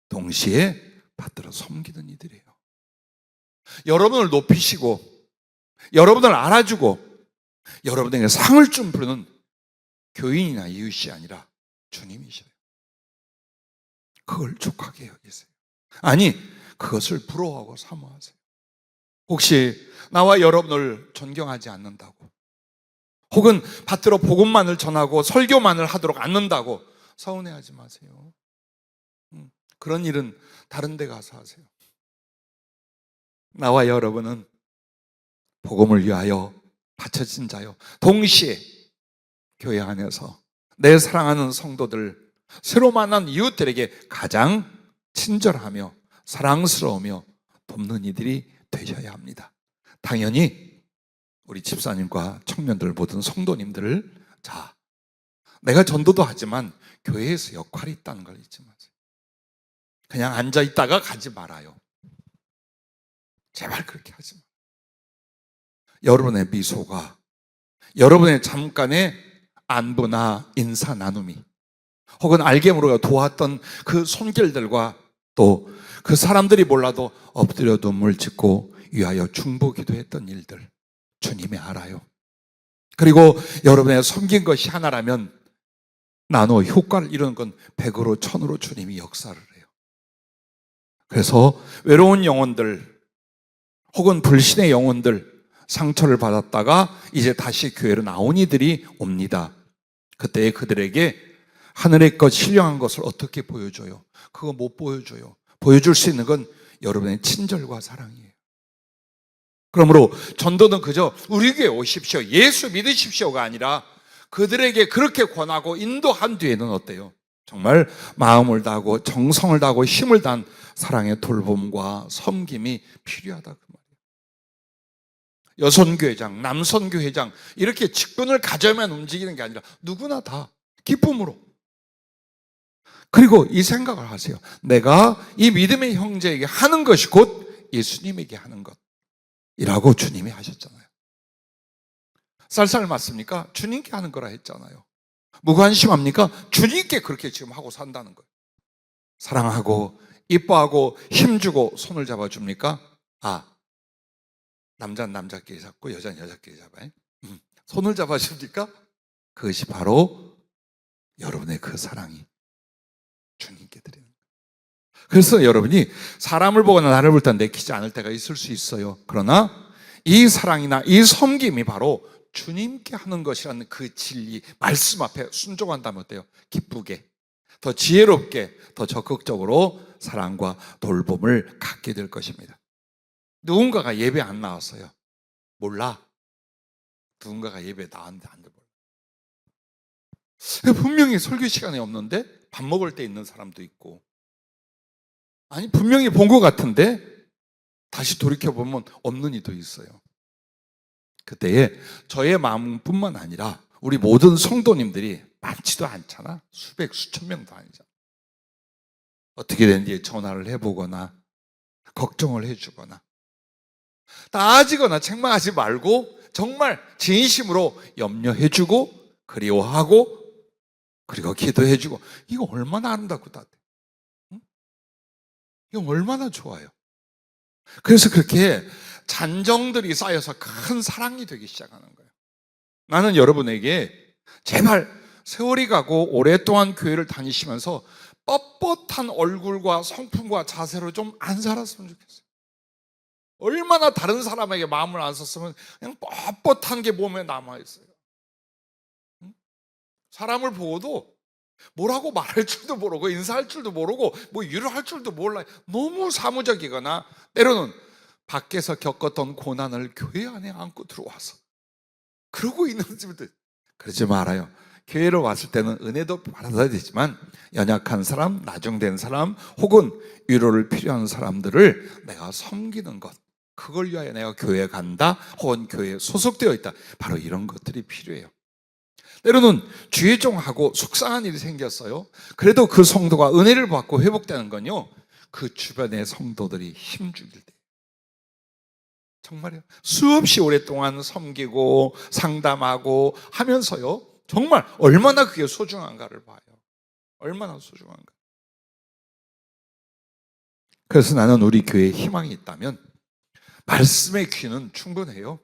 동시에 받들어 섬기는 이들이에요. 여러분을 높이시고 여러분을 알아주고 여러분에게 상을 좀 부르는 교인이나 이웃이 아니라 주님이셔요. 그걸 족하게 여기세요. 아니, 그것을 부러워하고 사모하세요. 혹시 나와 여러분을 존경하지 않는다고, 혹은 받들어 복음만을 전하고 설교만을 하도록 않는다고 서운해하지 마세요. 그런 일은 다른 데 가서 하세요. 나와 여러분은 복음을 위하여 바쳐진 자요, 동시에 교회 안에서 내 사랑하는 성도들, 새로 만난 이웃들에게 가장 친절하며 사랑스러우며 돕는 이들이 되셔야 합니다. 당연히 우리 집사님과 청년들 모든 성도님들을, 자, 내가 전도도 하지만 교회에서 역할이 있다는 걸 잊지 마세요. 그냥 앉아 있다가 가지 말아요. 제발 그렇게 하지 마세요. 여러분의 미소가, 여러분의 잠깐의 안부나 인사 나눔이, 혹은 알게 모르게 도왔던 그 손길들과 또 그 사람들이 몰라도 엎드려 눈물 짓고 위하여 중보기도 했던 일들, 주님이 알아요. 그리고 여러분의 섬긴 것이 하나라면 나눠 효과를 이루는 건 100으로 1000으로 주님이 역사를 해요. 그래서 외로운 영혼들 혹은 불신의 영혼들, 상처를 받았다가 이제 다시 교회로 나온 이들이 옵니다. 그때 그들에게 하늘의 것, 신령한 것을 어떻게 보여줘요? 그거 못 보여줘요. 보여줄 수 있는 건 여러분의 친절과 사랑이에요. 그러므로 전도는 그저 우리 교회에 오십시오, 예수 믿으십시오가 아니라 그들에게 그렇게 권하고 인도한 뒤에는 어때요? 정말 마음을 다하고 정성을 다하고 힘을 다한 사랑의 돌봄과 섬김이 필요하다 그 말이에요. 여선교회장, 남선교회장 이렇게 직분을 가져야만 움직이는 게 아니라 누구나 다 기쁨으로. 그리고 이 생각을 하세요. 내가 이 믿음의 형제에게 하는 것이 곧 예수님에게 하는 것이라고 주님이 하셨잖아요. 쌀쌀 맞습니까? 주님께 하는 거라 했잖아요. 무관심합니까? 주님께 그렇게 지금 하고 산다는 거예요. 사랑하고 이뻐하고 힘주고 손을 잡아줍니까? 남자는 남자끼리 잡고 여자는 여자끼리 잡아요. 손을 잡아줍니까? 그것이 바로 여러분의 그 사랑이 주님께 드리는 거예요. 그래서 여러분이 사람을 보거나 나를 볼 때 내키지 않을 때가 있을 수 있어요. 그러나 이 사랑이나 이 섬김이 바로 주님께 하는 것이라는 그 진리, 말씀 앞에 순종한다면 어때요? 기쁘게, 더 지혜롭게, 더 적극적으로 사랑과 돌봄을 갖게 될 것입니다. 누군가가 예배 안 나왔어요. 몰라. 누군가가 예배 나왔는데 안 몰라. 분명히 설교 시간이 없는데 밥 먹을 때 있는 사람도 있고, 아니 분명히 본 것 같은데 다시 돌이켜보면 없는 이도 있어요. 그때에 저의 마음뿐만 아니라 우리 모든 성도님들이 많지도 않잖아. 수백 수천 명도 아니잖아. 어떻게 됐는지 전화를 해보거나 걱정을 해주거나 따지거나 책망하지 말고 정말 진심으로 염려해주고 그리워하고 그리고 기도해주고, 이거 얼마나 아름답고 따뜻해. 이거 얼마나 좋아요. 그래서 그렇게 잔정들이 쌓여서 큰 사랑이 되기 시작하는 거예요. 나는 여러분에게 제발 세월이 가고 오랫동안 교회를 다니시면서 뻣뻣한 얼굴과 성품과 자세로 좀 안 살았으면 좋겠어요. 얼마나 다른 사람에게 마음을 안 썼으면 그냥 뻣뻣한 게 몸에 남아있어요. 사람을 보고도 뭐라고 말할 줄도 모르고 인사할 줄도 모르고 뭐 위로할 줄도 몰라요. 너무 사무적이거나 때로는 밖에서 겪었던 고난을 교회 안에 안고 들어와서 그러고 있는 집들, 그러지 말아요. 교회로 왔을 때는 은혜도 받아야 되지만 연약한 사람, 나중된 사람 혹은 위로를 필요한 사람들을 내가 섬기는 것, 그걸 위하여 내가 교회에 간다 혹은 교회에 소속되어 있다, 바로 이런 것들이 필요해요. 때로는 주의종하고 속상한 일이 생겼어요. 그래도 그 성도가 은혜를 받고 회복되는 건요, 그 주변의 성도들이 힘주길 때, 정말요, 수없이 오랫동안 섬기고 상담하고 하면서요, 정말 얼마나 그게 소중한가를 봐요. 얼마나 소중한가. 그래서 나는 우리 교회에 희망이 있다면 말씀의 귀는 충분해요.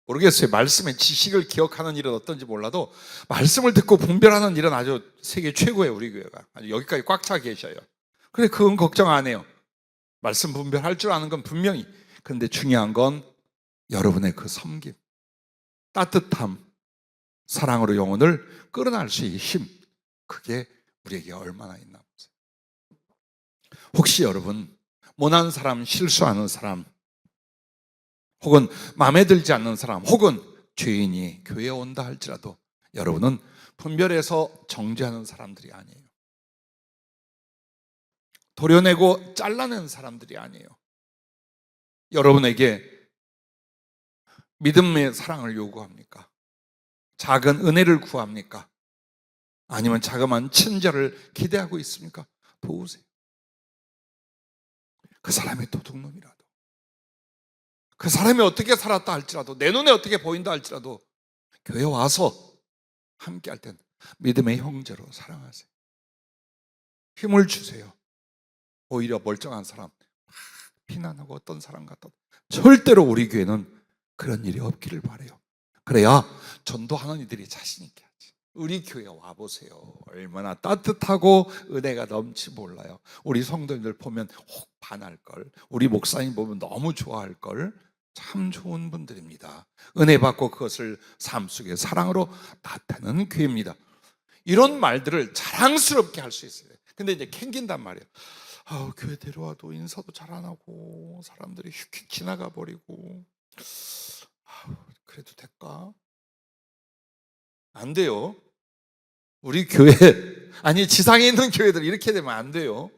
모르겠어요. 말씀의 지식을 기억하는 일은 어떤지 몰라도 말씀을 듣고 분별하는 일은 아주 세계 최고예요. 우리 교회가 아주 여기까지 꽉 차 계셔요. 그래, 그건 걱정 안 해요. 말씀 분별할 줄 아는 건 분명히. 그런데 중요한 건 여러분의 그 섬김, 따뜻함, 사랑으로 영혼을 끌어낼 수 있는 힘, 그게 우리에게 얼마나 있나 보세요. 혹시 여러분 모난 사람, 실수하는 사람, 혹은 마음에 들지 않는 사람, 혹은 죄인이 교회에 온다 할지라도 여러분은 분별해서 정죄하는 사람들이 아니에요. 도려내고 잘라낸 사람들이 아니에요. 여러분에게 믿음의 사랑을 요구합니까? 작은 은혜를 구합니까? 아니면 자그마한 친절을 기대하고 있습니까? 도우세요. 그 사람이 도둑놈이라도, 그 사람이 어떻게 살았다 할지라도, 내 눈에 어떻게 보인다 할지라도 교회 와서 함께 할 땐 믿음의 형제로 사랑하세요. 힘을 주세요. 오히려 멀쩡한 사람 비난하고 어떤 사람 같다, 절대로 우리 교회는 그런 일이 없기를 바라요. 그래야 전도하는 이들이 자신 있게 하지. 우리 교회 와보세요. 얼마나 따뜻하고 은혜가 넘치 몰라요. 우리 성도님들 보면 혹 반할걸, 우리 목사님 보면 너무 좋아할걸. 참 좋은 분들입니다. 은혜 받고 그것을 삶 속에 사랑으로 나타내는 교회입니다. 이런 말들을 자랑스럽게 할 수 있어요. 근데 이제 캥긴단 말이에요. 교회 데려와도 인사도 잘 안 하고 사람들이 휙휙 지나가 버리고, 그래도 될까? 안 돼요. 우리 교회, 아니 지상에 있는 교회들 이렇게 되면 안 돼요.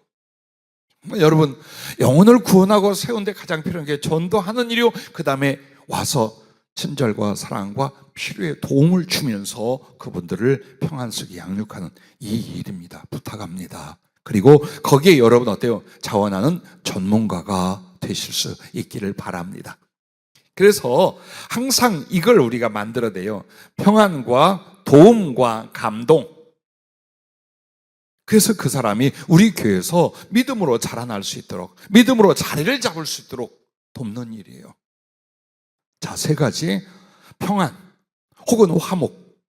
여러분, 영혼을 구원하고 세우는데 가장 필요한 게 전도하는 일이요, 그 다음에 와서 친절과 사랑과 필요에 도움을 주면서 그분들을 평안 속에 양육하는 이 일입니다. 부탁합니다. 그리고 거기에 여러분 어때요? 자원하는 전문가가 되실 수 있기를 바랍니다. 그래서 항상 이걸 우리가 만들어내요. 평안과 도움과 감동. 그래서 그 사람이 우리 교회에서 믿음으로 자라날 수 있도록, 믿음으로 자리를 잡을 수 있도록 돕는 일이에요. 자, 세 가지: 평안, 혹은 화목,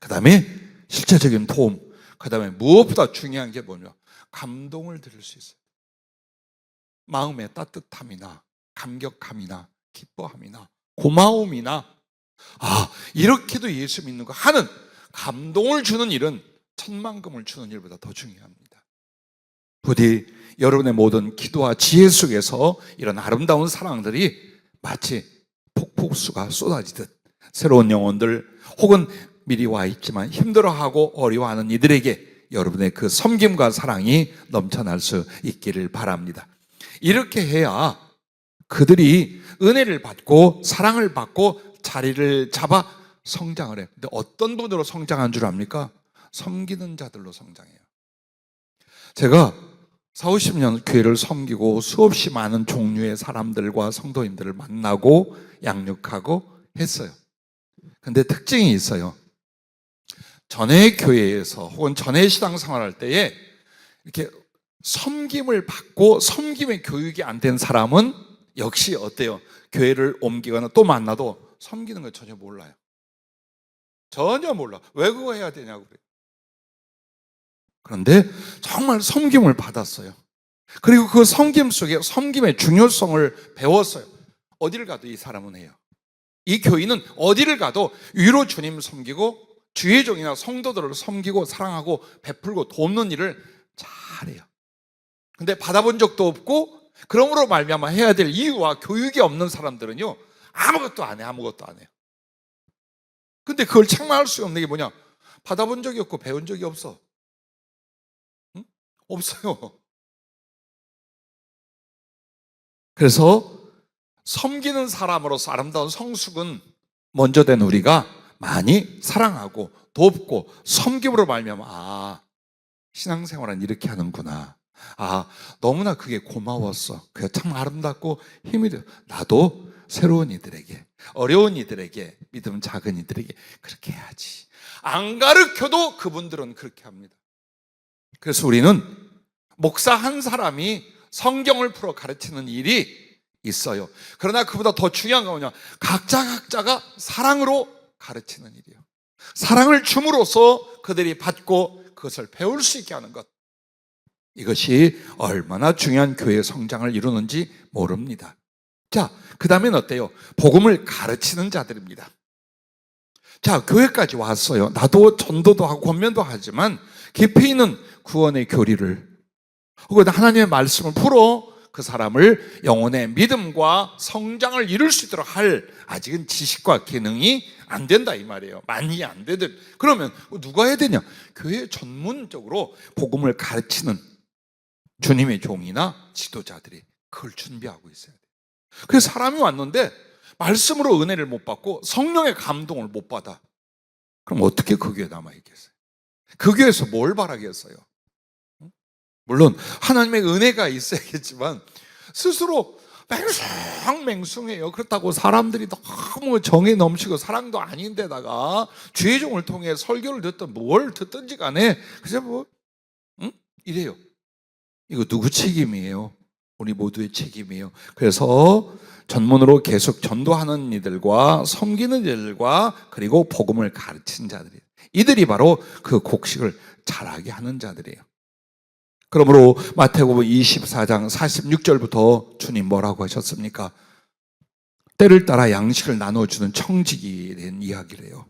그 다음에 실제적인 도움, 그 다음에 무엇보다 중요한 게 뭐냐? 감동을 드릴 수 있어요. 마음의 따뜻함이나 감격함이나 기뻐함이나 고마움이나, 이렇게도 예수 믿는 거 하는 감동을 주는 일은 천만금을 주는 일보다 더 중요합니다. 부디 여러분의 모든 기도와 지혜 속에서 이런 아름다운 사랑들이 마치 폭포수가 쏟아지듯 새로운 영혼들, 혹은 미리 와 있지만 힘들어하고 어려워하는 이들에게 여러분의 그 섬김과 사랑이 넘쳐날 수 있기를 바랍니다. 이렇게 해야 그들이 은혜를 받고 사랑을 받고 자리를 잡아 성장을 해요. 근데 어떤 분으로 성장한 줄 압니까? 섬기는 자들로 성장해요. 제가 40-50년 교회를 섬기고 수없이 많은 종류의 사람들과 성도님들을 만나고 양육하고 했어요. 근데 특징이 있어요. 전에 교회에서 혹은 전에 신앙생활할 때에 이렇게 섬김을 받고 섬김의 교육이 안 된 사람은 역시 어때요? 교회를 옮기거나 또 만나도 섬기는 걸 전혀 몰라요. 전혀 몰라. 왜 그거 해야 되냐고 그래요. 그런데 정말 섬김을 받았어요. 그리고 그 섬김 속에 섬김의 중요성을 배웠어요. 어디를 가도 이 사람은 해요. 이 교인은 어디를 가도 위로 주님 섬기고 주의 종이나 성도들을 섬기고 사랑하고 베풀고 돕는 일을 잘해요. 근데 받아본 적도 없고 그러므로 말미암아 해야 될 이유와 교육이 없는 사람들은요, 아무것도 안 해. 아무것도 안 해요. 근데 그걸 책망할 수 없는 게 뭐냐? 받아본 적이 없고 배운 적이 없어. 응? 없어요. 그래서 섬기는 사람으로서 아름다운 성숙은 먼저 된 우리가 많이 사랑하고 돕고 섬김으로 말미암아 신앙생활은 이렇게 하는구나. 너무나 그게 고마웠어. 그게 참 아름답고 힘이 돼. 나도 새로운 이들에게, 어려운 이들에게, 믿음 작은 이들에게 그렇게 해야지. 안 가르쳐도 그분들은 그렇게 합니다. 그래서 우리는 목사 한 사람이 성경을 풀어 가르치는 일이 있어요. 그러나 그보다 더 중요한 건 뭐냐? 각자가 사랑으로 가르치는 일이에요. 사랑을 줌으로써 그들이 받고 그것을 배울 수 있게 하는 것. 이것이 얼마나 중요한 교회의 성장을 이루는지 모릅니다. 자, 그 다음엔 어때요? 복음을 가르치는 자들입니다. 자, 교회까지 왔어요. 나도 전도도 하고 권면도 하지만 깊이 있는 구원의 교리를 혹은 하나님의 말씀을 풀어 그 사람을 영혼의 믿음과 성장을 이룰 수 있도록 할 아직은 지식과 기능이 안 된다 이 말이에요. 많이 안 되들. 그러면 누가 해야 되냐? 교회 전문적으로 복음을 가르치는 주님의 종이나 지도자들이 그걸 준비하고 있어야 돼요. 그래서 사람이 왔는데 말씀으로 은혜를 못 받고 성령의 감동을 못 받아. 그럼 어떻게 그 교회에 남아있겠어요? 그 교회에서 뭘 바라겠어요? 물론 하나님의 은혜가 있어야겠지만 스스로 맹숭맹숭해요. 그렇다고 사람들이 너무 정에 넘치고 사랑도 아닌데다가 주의 종을 통해 설교를 듣든 뭘 듣든지 간에 그래서 이래요. 이거 누구 책임이에요? 우리 모두의 책임이에요. 그래서 전문으로 계속 전도하는 이들과 섬기는 이들과 그리고 복음을 가르치는 자들이에요. 이들이 바로 그 곡식을 자라게 하는 자들이에요. 그러므로 마태복음 24장 46절부터 주님 뭐라고 하셨습니까? 때를 따라 양식을 나눠주는 청지기에 대한 이야기를 해요.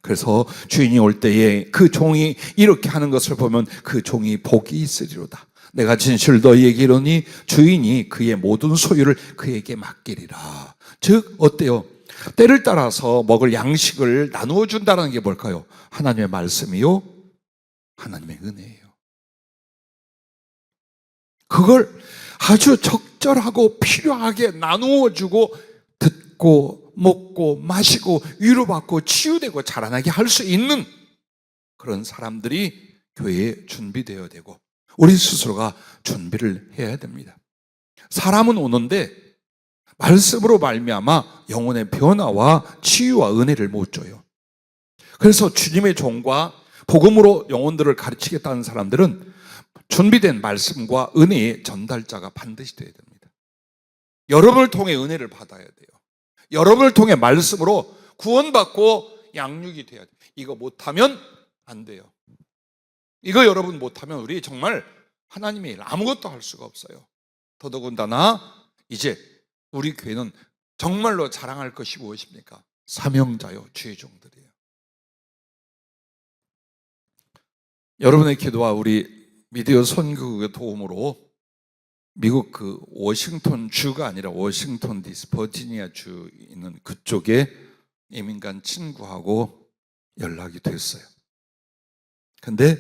그래서 주인이 올 때에 그 종이 이렇게 하는 것을 보면 그 종이 복이 있으리로다. 내가 진실 너희에게 이르노니 주인이 그의 모든 소유를 그에게 맡기리라. 즉 어때요? 때를 따라서 먹을 양식을 나누어 준다는 게 뭘까요? 하나님의 말씀이요, 하나님의 은혜예요. 그걸 아주 적절하고 필요하게 나누어 주고 듣고 먹고 마시고 위로받고 치유되고 자라나게 할 수 있는 그런 사람들이 교회에 준비되어야 되고 우리 스스로가 준비를 해야 됩니다. 사람은 오는데 말씀으로 말미암아 영혼의 변화와 치유와 은혜를 못 줘요. 그래서 주님의 종과 복음으로 영혼들을 가르치겠다는 사람들은 준비된 말씀과 은혜의 전달자가 반드시 되어야 됩니다. 여러분을 통해 은혜를 받아야 돼요. 여러분을 통해 말씀으로 구원받고 양육이 돼야 돼요. 이거 못하면 안 돼요. 이거 여러분 못하면 우리 정말 하나님의 일 아무것도 할 수가 없어요. 더더군다나 이제 우리 교회는 정말로 자랑할 것이 무엇입니까? 사명자요, 주의 종들이에요. 여러분의 기도와 우리 미디어 선교국의 도움으로 미국 그 워싱턴 주가 아니라 워싱턴 DC 버지니아 주 있는 그쪽에 이민 간 친구하고 연락이 됐어요. 근데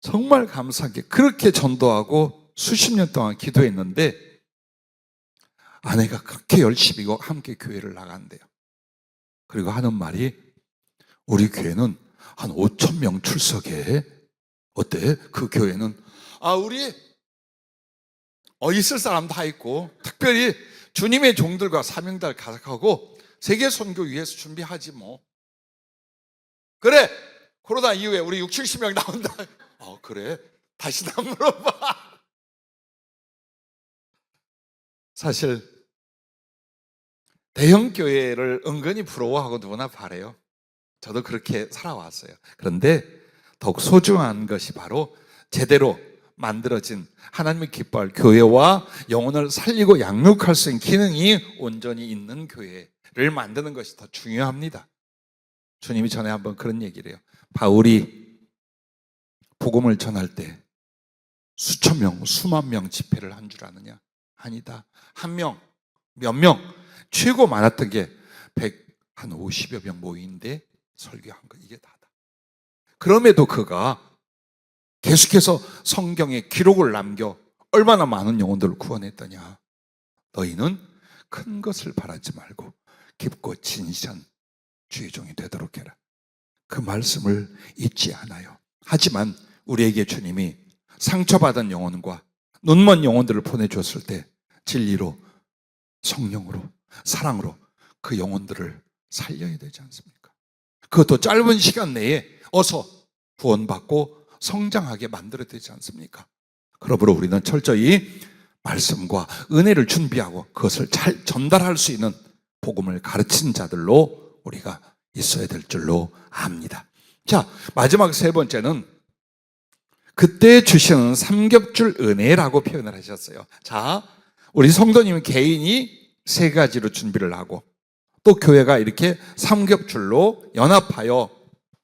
정말 감사하게 그렇게 전도하고 수십 년 동안 기도했는데 아내가 그렇게 열심히 함께 교회를 나간대요. 그리고 하는 말이 우리 교회는 한 5,000명 출석해. 어때? 그 교회는 우리 있을 사람 다 있고, 특별히 주님의 종들과 사명자를 가득하고 세계 선교 위해서 준비하지 뭐. 그래, 코로나 이후에 우리 60, 70명 나온다. 그래? 다시 나 물어봐. 사실 대형 교회를 은근히 부러워하고 누구나 바래요. 저도 그렇게 살아왔어요. 그런데 더욱 소중한 것이 바로 제대로 만들어진 하나님의 기뻐할 교회와 영혼을 살리고 양육할 수 있는 기능이 온전히 있는 교회를 만드는 것이 더 중요합니다. 주님이 전에 한번 그런 얘기를 해요. 바울이 복음을 전할 때 수천 명, 수만 명 집회를 한 줄 아느냐? 아니다. 한 명, 몇 명, 최고 많았던 게 150여 명 모이는데 설교한 거, 이게 다다. 그럼에도 그가 계속해서 성경에 기록을 남겨 얼마나 많은 영혼들을 구원했더냐. 너희는 큰 것을 바라지 말고 깊고 진실한 주의 종이 되도록 해라. 그 말씀을 잊지 않아요. 하지만 우리에게 주님이 상처받은 영혼과 눈먼 영혼들을 보내주었을 때 진리로, 성령으로, 사랑으로 그 영혼들을 살려야 되지 않습니까? 그것도 짧은 시간 내에 어서 구원받고 성장하게 만들어야 되지 않습니까? 그러므로 우리는 철저히 말씀과 은혜를 준비하고 그것을 잘 전달할 수 있는 복음을 가르친 자들로 우리가 있어야 될 줄로 압니다. 자, 마지막 세 번째는 그때 주시는 삼겹줄 은혜라고 표현을 하셨어요. 자, 우리 성도님 개인이 세 가지로 준비를 하고 또 교회가 이렇게 삼겹줄로 연합하여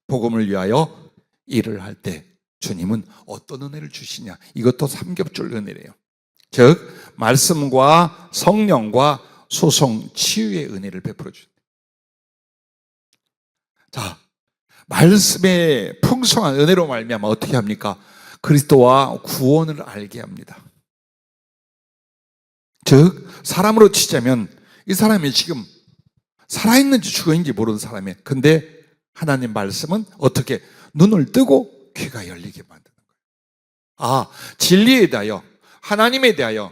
복음을 위하여 일을 할 때 주님은 어떤 은혜를 주시냐? 이것도 삼겹줄 은혜래요. 즉 말씀과 성령과 소송, 치유의 은혜를 베풀어 주신다. 자, 말씀의 풍성한 은혜로 말미암아 어떻게 합니까? 그리스도와 구원을 알게 합니다. 즉 사람으로 치자면 이 사람이 지금 살아있는지 죽어있는지 모르는 사람이에요. 근데 하나님 말씀은 어떻게 눈을 뜨고 귀가 열리게 만드는 거예요. 진리에 대하여, 하나님에 대하여,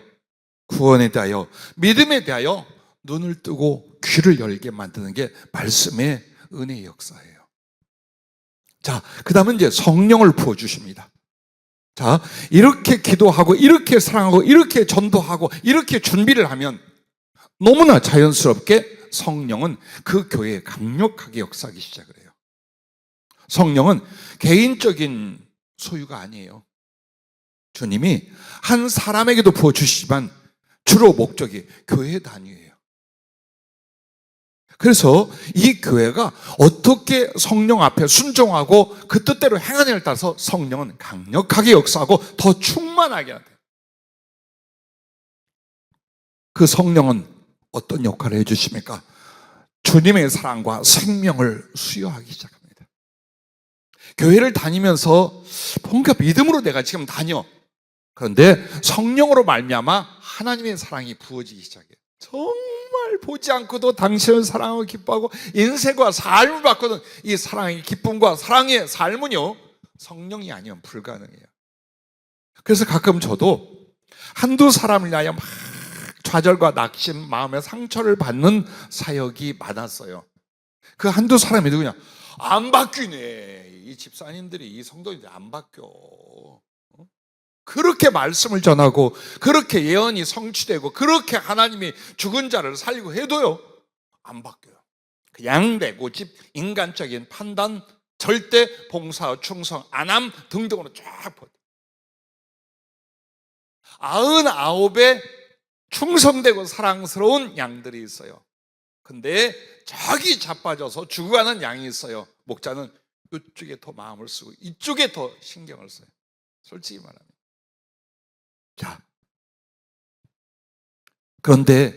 구원에 대하여, 믿음에 대하여 눈을 뜨고 귀를 열게 만드는 게 말씀의 은혜의 역사예요. 자, 그 다음은 이제 성령을 부어주십니다. 자, 이렇게 기도하고, 이렇게 사랑하고, 이렇게 전도하고, 이렇게 준비를 하면 너무나 자연스럽게 성령은 그 교회에 강력하게 역사하기 시작을 해요. 성령은 개인적인 소유가 아니에요. 주님이 한 사람에게도 부어주시지만 주로 목적이 교회 단위예요. 그래서 이 교회가 어떻게 성령 앞에 순종하고 그 뜻대로 행하느냐에 따라서 성령은 강력하게 역사하고 더 충만하게 해야 돼요. 그 성령은 어떤 역할을 해주십니까? 주님의 사랑과 생명을 수여하기 시작합니다. 교회를 다니면서 뭔가 믿음으로 내가 지금 다녀. 그런데 성령으로 말미암아 하나님의 사랑이 부어지기 시작해요. 정말 보지 않고도 당신을 사랑하고 기뻐하고 인생과 삶을 바꾸는 이 사랑의 기쁨과 사랑의 삶은요, 성령이 아니면 불가능해요. 그래서 가끔 저도 한두 사람을 위하여 막 좌절과 낙심, 마음의 상처를 받는 사역이 많았어요. 그 한두 사람이 누구냐? 안 바뀌네. 이 집사님들이, 이 성도님들이 안 바뀌어. 그렇게 말씀을 전하고 그렇게 예언이 성취되고 그렇게 하나님이 죽은 자를 살리고 해도요, 안 바뀌어요. 그냥 내고집, 인간적인 판단, 절대 봉사, 충성, 안함 등등으로 쫙 퍼져. 99의 충성되고 사랑스러운 양들이 있어요. 근데 저기 자빠져서 죽어가는 양이 있어요. 목자는 이쪽에 더 마음을 쓰고 이쪽에 더 신경을 써요. 솔직히 말하면. 자, 그런데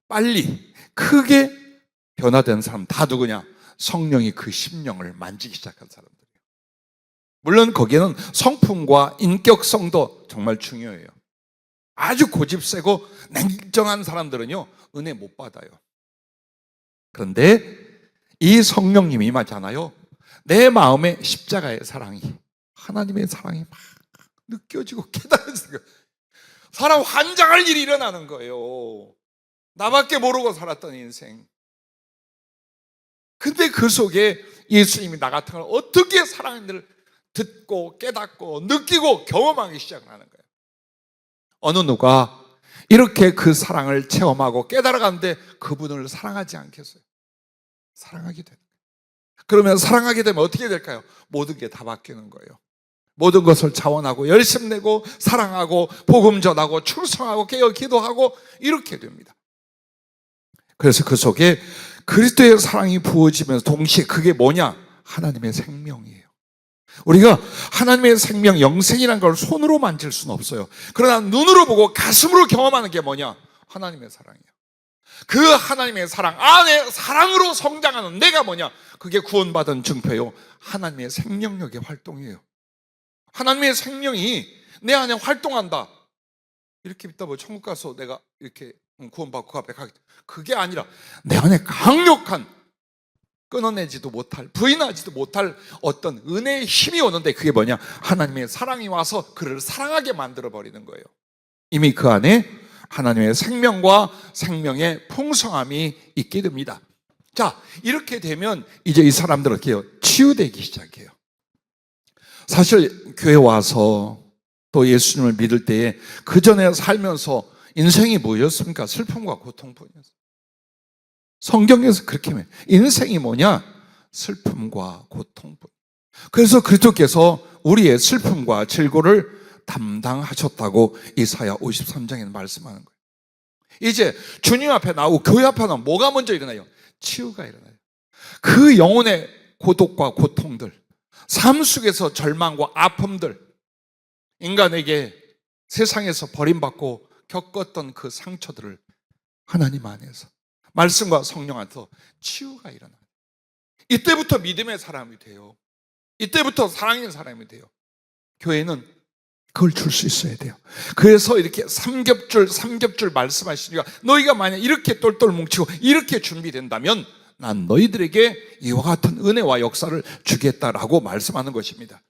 빨리 크게 변화된 사람 다 누구냐? 성령이 그 심령을 만지기 시작한 사람들이에요. 물론 거기에는 성품과 인격성도 정말 중요해요. 아주 고집세고 냉정한 사람들은요, 은혜 못 받아요. 그런데 이 성령님이 임하잖아요. 내 마음에 십자가의 사랑이, 하나님의 사랑이 막 느껴지고 깨달아지는 거예요. 사람 환장할 일이 일어나는 거예요. 나밖에 모르고 살았던 인생. 근데 그 속에 예수님이 나 같은 걸 어떻게 사랑하는지를 듣고 깨닫고 느끼고 경험하기 시작하는 거예요. 어느 누가 이렇게 그 사랑을 체험하고 깨달아가는데 그분을 사랑하지 않겠어요? 사랑하게 되는 거예요. 그러면 사랑하게 되면 어떻게 될까요? 모든 게 다 바뀌는 거예요. 모든 것을 자원하고 열심 내고 사랑하고 복음 전하고 충성하고 깨어 기도하고 이렇게 됩니다. 그래서 그 속에 그리스도의 사랑이 부어지면서 동시에 그게 뭐냐? 하나님의 생명이에요. 우리가 하나님의 생명, 영생이라는 걸 손으로 만질 수는 없어요. 그러나 눈으로 보고 가슴으로 경험하는 게 뭐냐? 하나님의 사랑이에요. 그 하나님의 사랑 안에 사랑으로 성장하는 내가 뭐냐? 그게 구원받은 증표요. 하나님의 생명력의 활동이에요. 하나님의 생명이 내 안에 활동한다. 이렇게 믿다 보면 천국 가서 내가 이렇게 구원받고 그 앞에 가겠다. 그게 아니라 내 안에 강력한 끊어내지도 못할, 부인하지도 못할 어떤 은혜의 힘이 오는데 그게 뭐냐? 하나님의 사랑이 와서 그를 사랑하게 만들어버리는 거예요. 이미 그 안에 하나님의 생명과 생명의 풍성함이 있게 됩니다. 자, 이렇게 되면 이제 이 사람들은 어떻게 해요? 치유되기 시작해요. 사실 교회 와서 또 예수님을 믿을 때에 그 전에 살면서 인생이 뭐였습니까? 슬픔과 고통뿐이었어요. 성경에서 그렇게 말해요. 인생이 뭐냐? 슬픔과 고통뿐. 그래서 그리스도께서 우리의 슬픔과 질고를 담당하셨다고 이사야 53장에는 말씀하는 거예요. 이제 주님 앞에 나오고 교회 앞에 나오면 뭐가 먼저 일어나요? 치유가 일어나요. 그 영혼의 고독과 고통들, 삶 속에서 절망과 아픔들, 인간에게 세상에서 버림받고 겪었던 그 상처들을 하나님 안에서 말씀과 성령 안에서 치유가 일어나요. 이때부터 믿음의 사람이 돼요. 이때부터 사랑의 사람이 돼요. 교회는 그걸 줄 수 있어야 돼요. 그래서 이렇게 삼겹줄 말씀하시니까 너희가 만약 이렇게 똘똘 뭉치고 이렇게 준비된다면 난 너희들에게 이와 같은 은혜와 역사를 주겠다라고 말씀하는 것입니다.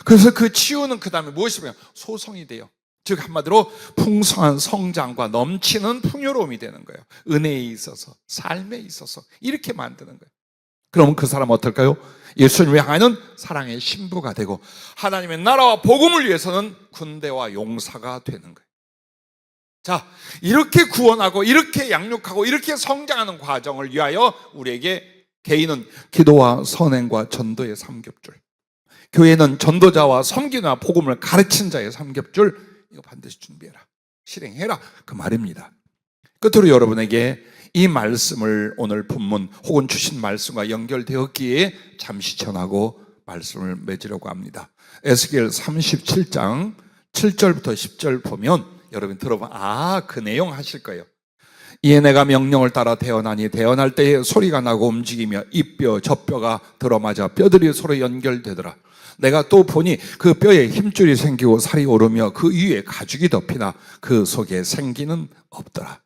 그래서 그 치유는 그 다음에 무엇이며 소성이 돼요. 즉 한마디로 풍성한 성장과 넘치는 풍요로움이 되는 거예요. 은혜에 있어서, 삶에 있어서 이렇게 만드는 거예요. 그러면 그 사람은 어떨까요? 예수님을 향하는 사랑의 신부가 되고 하나님의 나라와 복음을 위해서는 군대와 용사가 되는 거예요. 자, 이렇게 구원하고 이렇게 양육하고 이렇게 성장하는 과정을 위하여 우리에게 개인은 기도와 선행과 전도의 삼겹줄, 교회는 전도자와 섬기나 복음을 가르친 자의 삼겹줄, 이거 반드시 준비해라, 실행해라, 그 말입니다. 끝으로 여러분에게 이 말씀을 오늘 본문 혹은 주신 말씀과 연결되었기에 잠시 전하고 말씀을 맺으려고 합니다. 에스겔 37장 7절부터 10절 보면 여러분 들어보면 그 내용 하실 거예요. 이에 내가 명령을 따라 태어나니 태어날 때에 소리가 나고 움직이며 이 뼈 저 뼈가 들어맞아 뼈들이 서로 연결되더라. 내가 또 보니 그 뼈에 힘줄이 생기고 살이 오르며 그 위에 가죽이 덮이나 그 속에 생기는 없더라.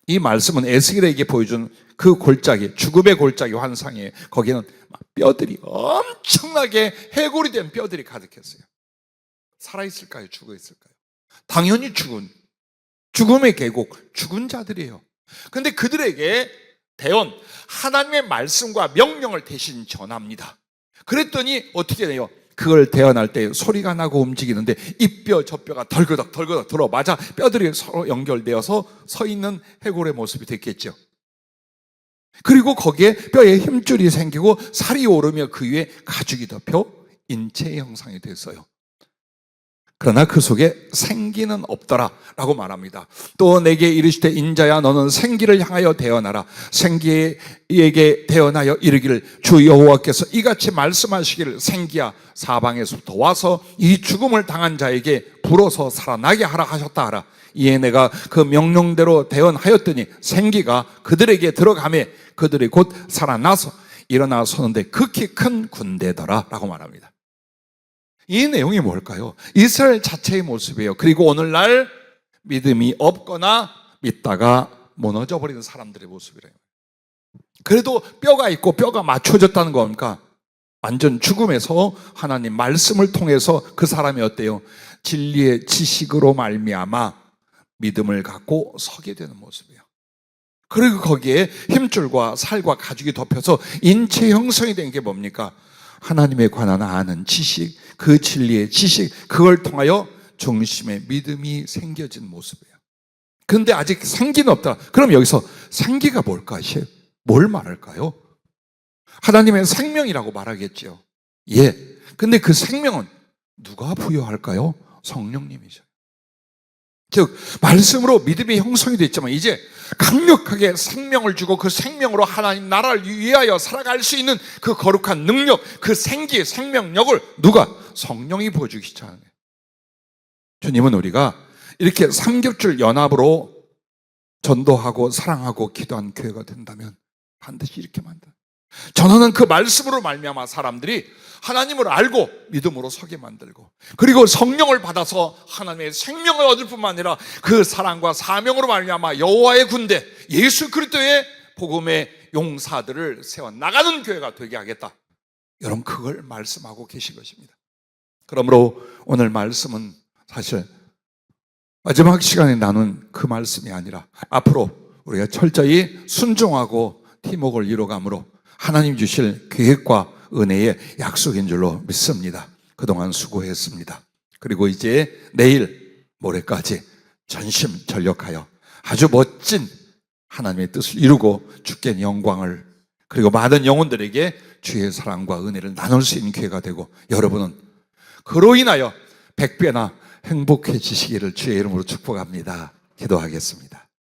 이 말씀은 에스겔에게 보여준 그 골짜기, 죽음의 골짜기 환상이에요. 거기는 뼈들이 엄청나게 해골이 된 뼈들이 가득했어요. 살아있을까요? 죽어있을까요? 당연히 죽음의 계곡, 죽은 자들이에요. 근데 그들에게 대언, 하나님의 말씀과 명령을 대신 전합니다. 그랬더니 어떻게 돼요? 그걸 대언할 때 소리가 나고 움직이는데 이 뼈 저 뼈가 덜그덕 들어맞아 뼈들이 서로 연결되어서 서 있는 해골의 모습이 됐겠죠. 그리고 거기에 뼈에 힘줄이 생기고 살이 오르며 그 위에 가죽이 덮여 인체의 형상이 됐어요. 그러나 그 속에 생기는 없더라 라고 말합니다. 또 내게 이르시되 인자야 너는 생기를 향하여 대언하라. 생기에게 대언하여 이르기를 주 여호와께서 이같이 말씀하시기를 생기야 사방에서부터 와서 이 죽음을 당한 자에게 불어서 살아나게 하라 하셨다 하라. 이에 내가 그 명령대로 대언하였더니 생기가 그들에게 들어가매 그들이 곧 살아나서 일어나 서는데 극히 큰 군대더라 라고 말합니다. 이 내용이 뭘까요? 이스라엘 자체의 모습이에요. 그리고 오늘날 믿음이 없거나 믿다가 무너져 버리는 사람들의 모습이래요. 그래도 뼈가 있고 뼈가 맞춰졌다는 겁니까? 완전 죽음에서 하나님 말씀을 통해서 그 사람이 어때요? 진리의 지식으로 말미암아 믿음을 갖고 서게 되는 모습이에요. 그리고 거기에 힘줄과 살과 가죽이 덮여서 인체 형성이 된 게 뭡니까? 하나님에 관한 아는 지식, 그 진리의 지식, 그걸 통하여 중심의 믿음이 생겨진 모습이에요. 그런데 아직 생기는 없다. 그럼 여기서 생기가 뭘까요? 뭘 말할까요? 하나님의 생명이라고 말하겠죠. 예. 근데 그 생명은 누가 부여할까요? 성령님이죠. 즉 말씀으로 믿음이 형성이 됐지만 이제 강력하게 생명을 주고 그 생명으로 하나님 나라를 위하여 살아갈 수 있는 그 거룩한 능력, 그 생기, 생명력을 누가? 성령이 부어주기 시작하는 거예요. 주님은 우리가 이렇게 삼겹줄 연합으로 전도하고 사랑하고 기도한 교회가 된다면 반드시 이렇게 만든다. 전하는 그 말씀으로 말미암아 사람들이 하나님을 알고 믿음으로 서게 만들고, 그리고 성령을 받아서 하나님의 생명을 얻을 뿐만 아니라 그 사랑과 사명으로 말미암아 여호와의 군대, 예수 그리스도의 복음의 용사들을 세워 나가는 교회가 되게 하겠다. 여러분 그걸 말씀하고 계신 것입니다. 그러므로 오늘 말씀은 사실 마지막 시간에 나눈 그 말씀이 아니라 앞으로 우리가 철저히 순종하고 팀워크를 이루어감으로 하나님 주실 계획과 은혜의 약속인 줄로 믿습니다. 그동안 수고했습니다. 그리고 이제 내일 모레까지 전심전력하여 아주 멋진 하나님의 뜻을 이루고 주께 영광을, 그리고 많은 영혼들에게 주의 사랑과 은혜를 나눌 수 있는 기회가 되고, 여러분은 그로 인하여 100배나 행복해지시기를 주의 이름으로 축복합니다. 기도하겠습니다.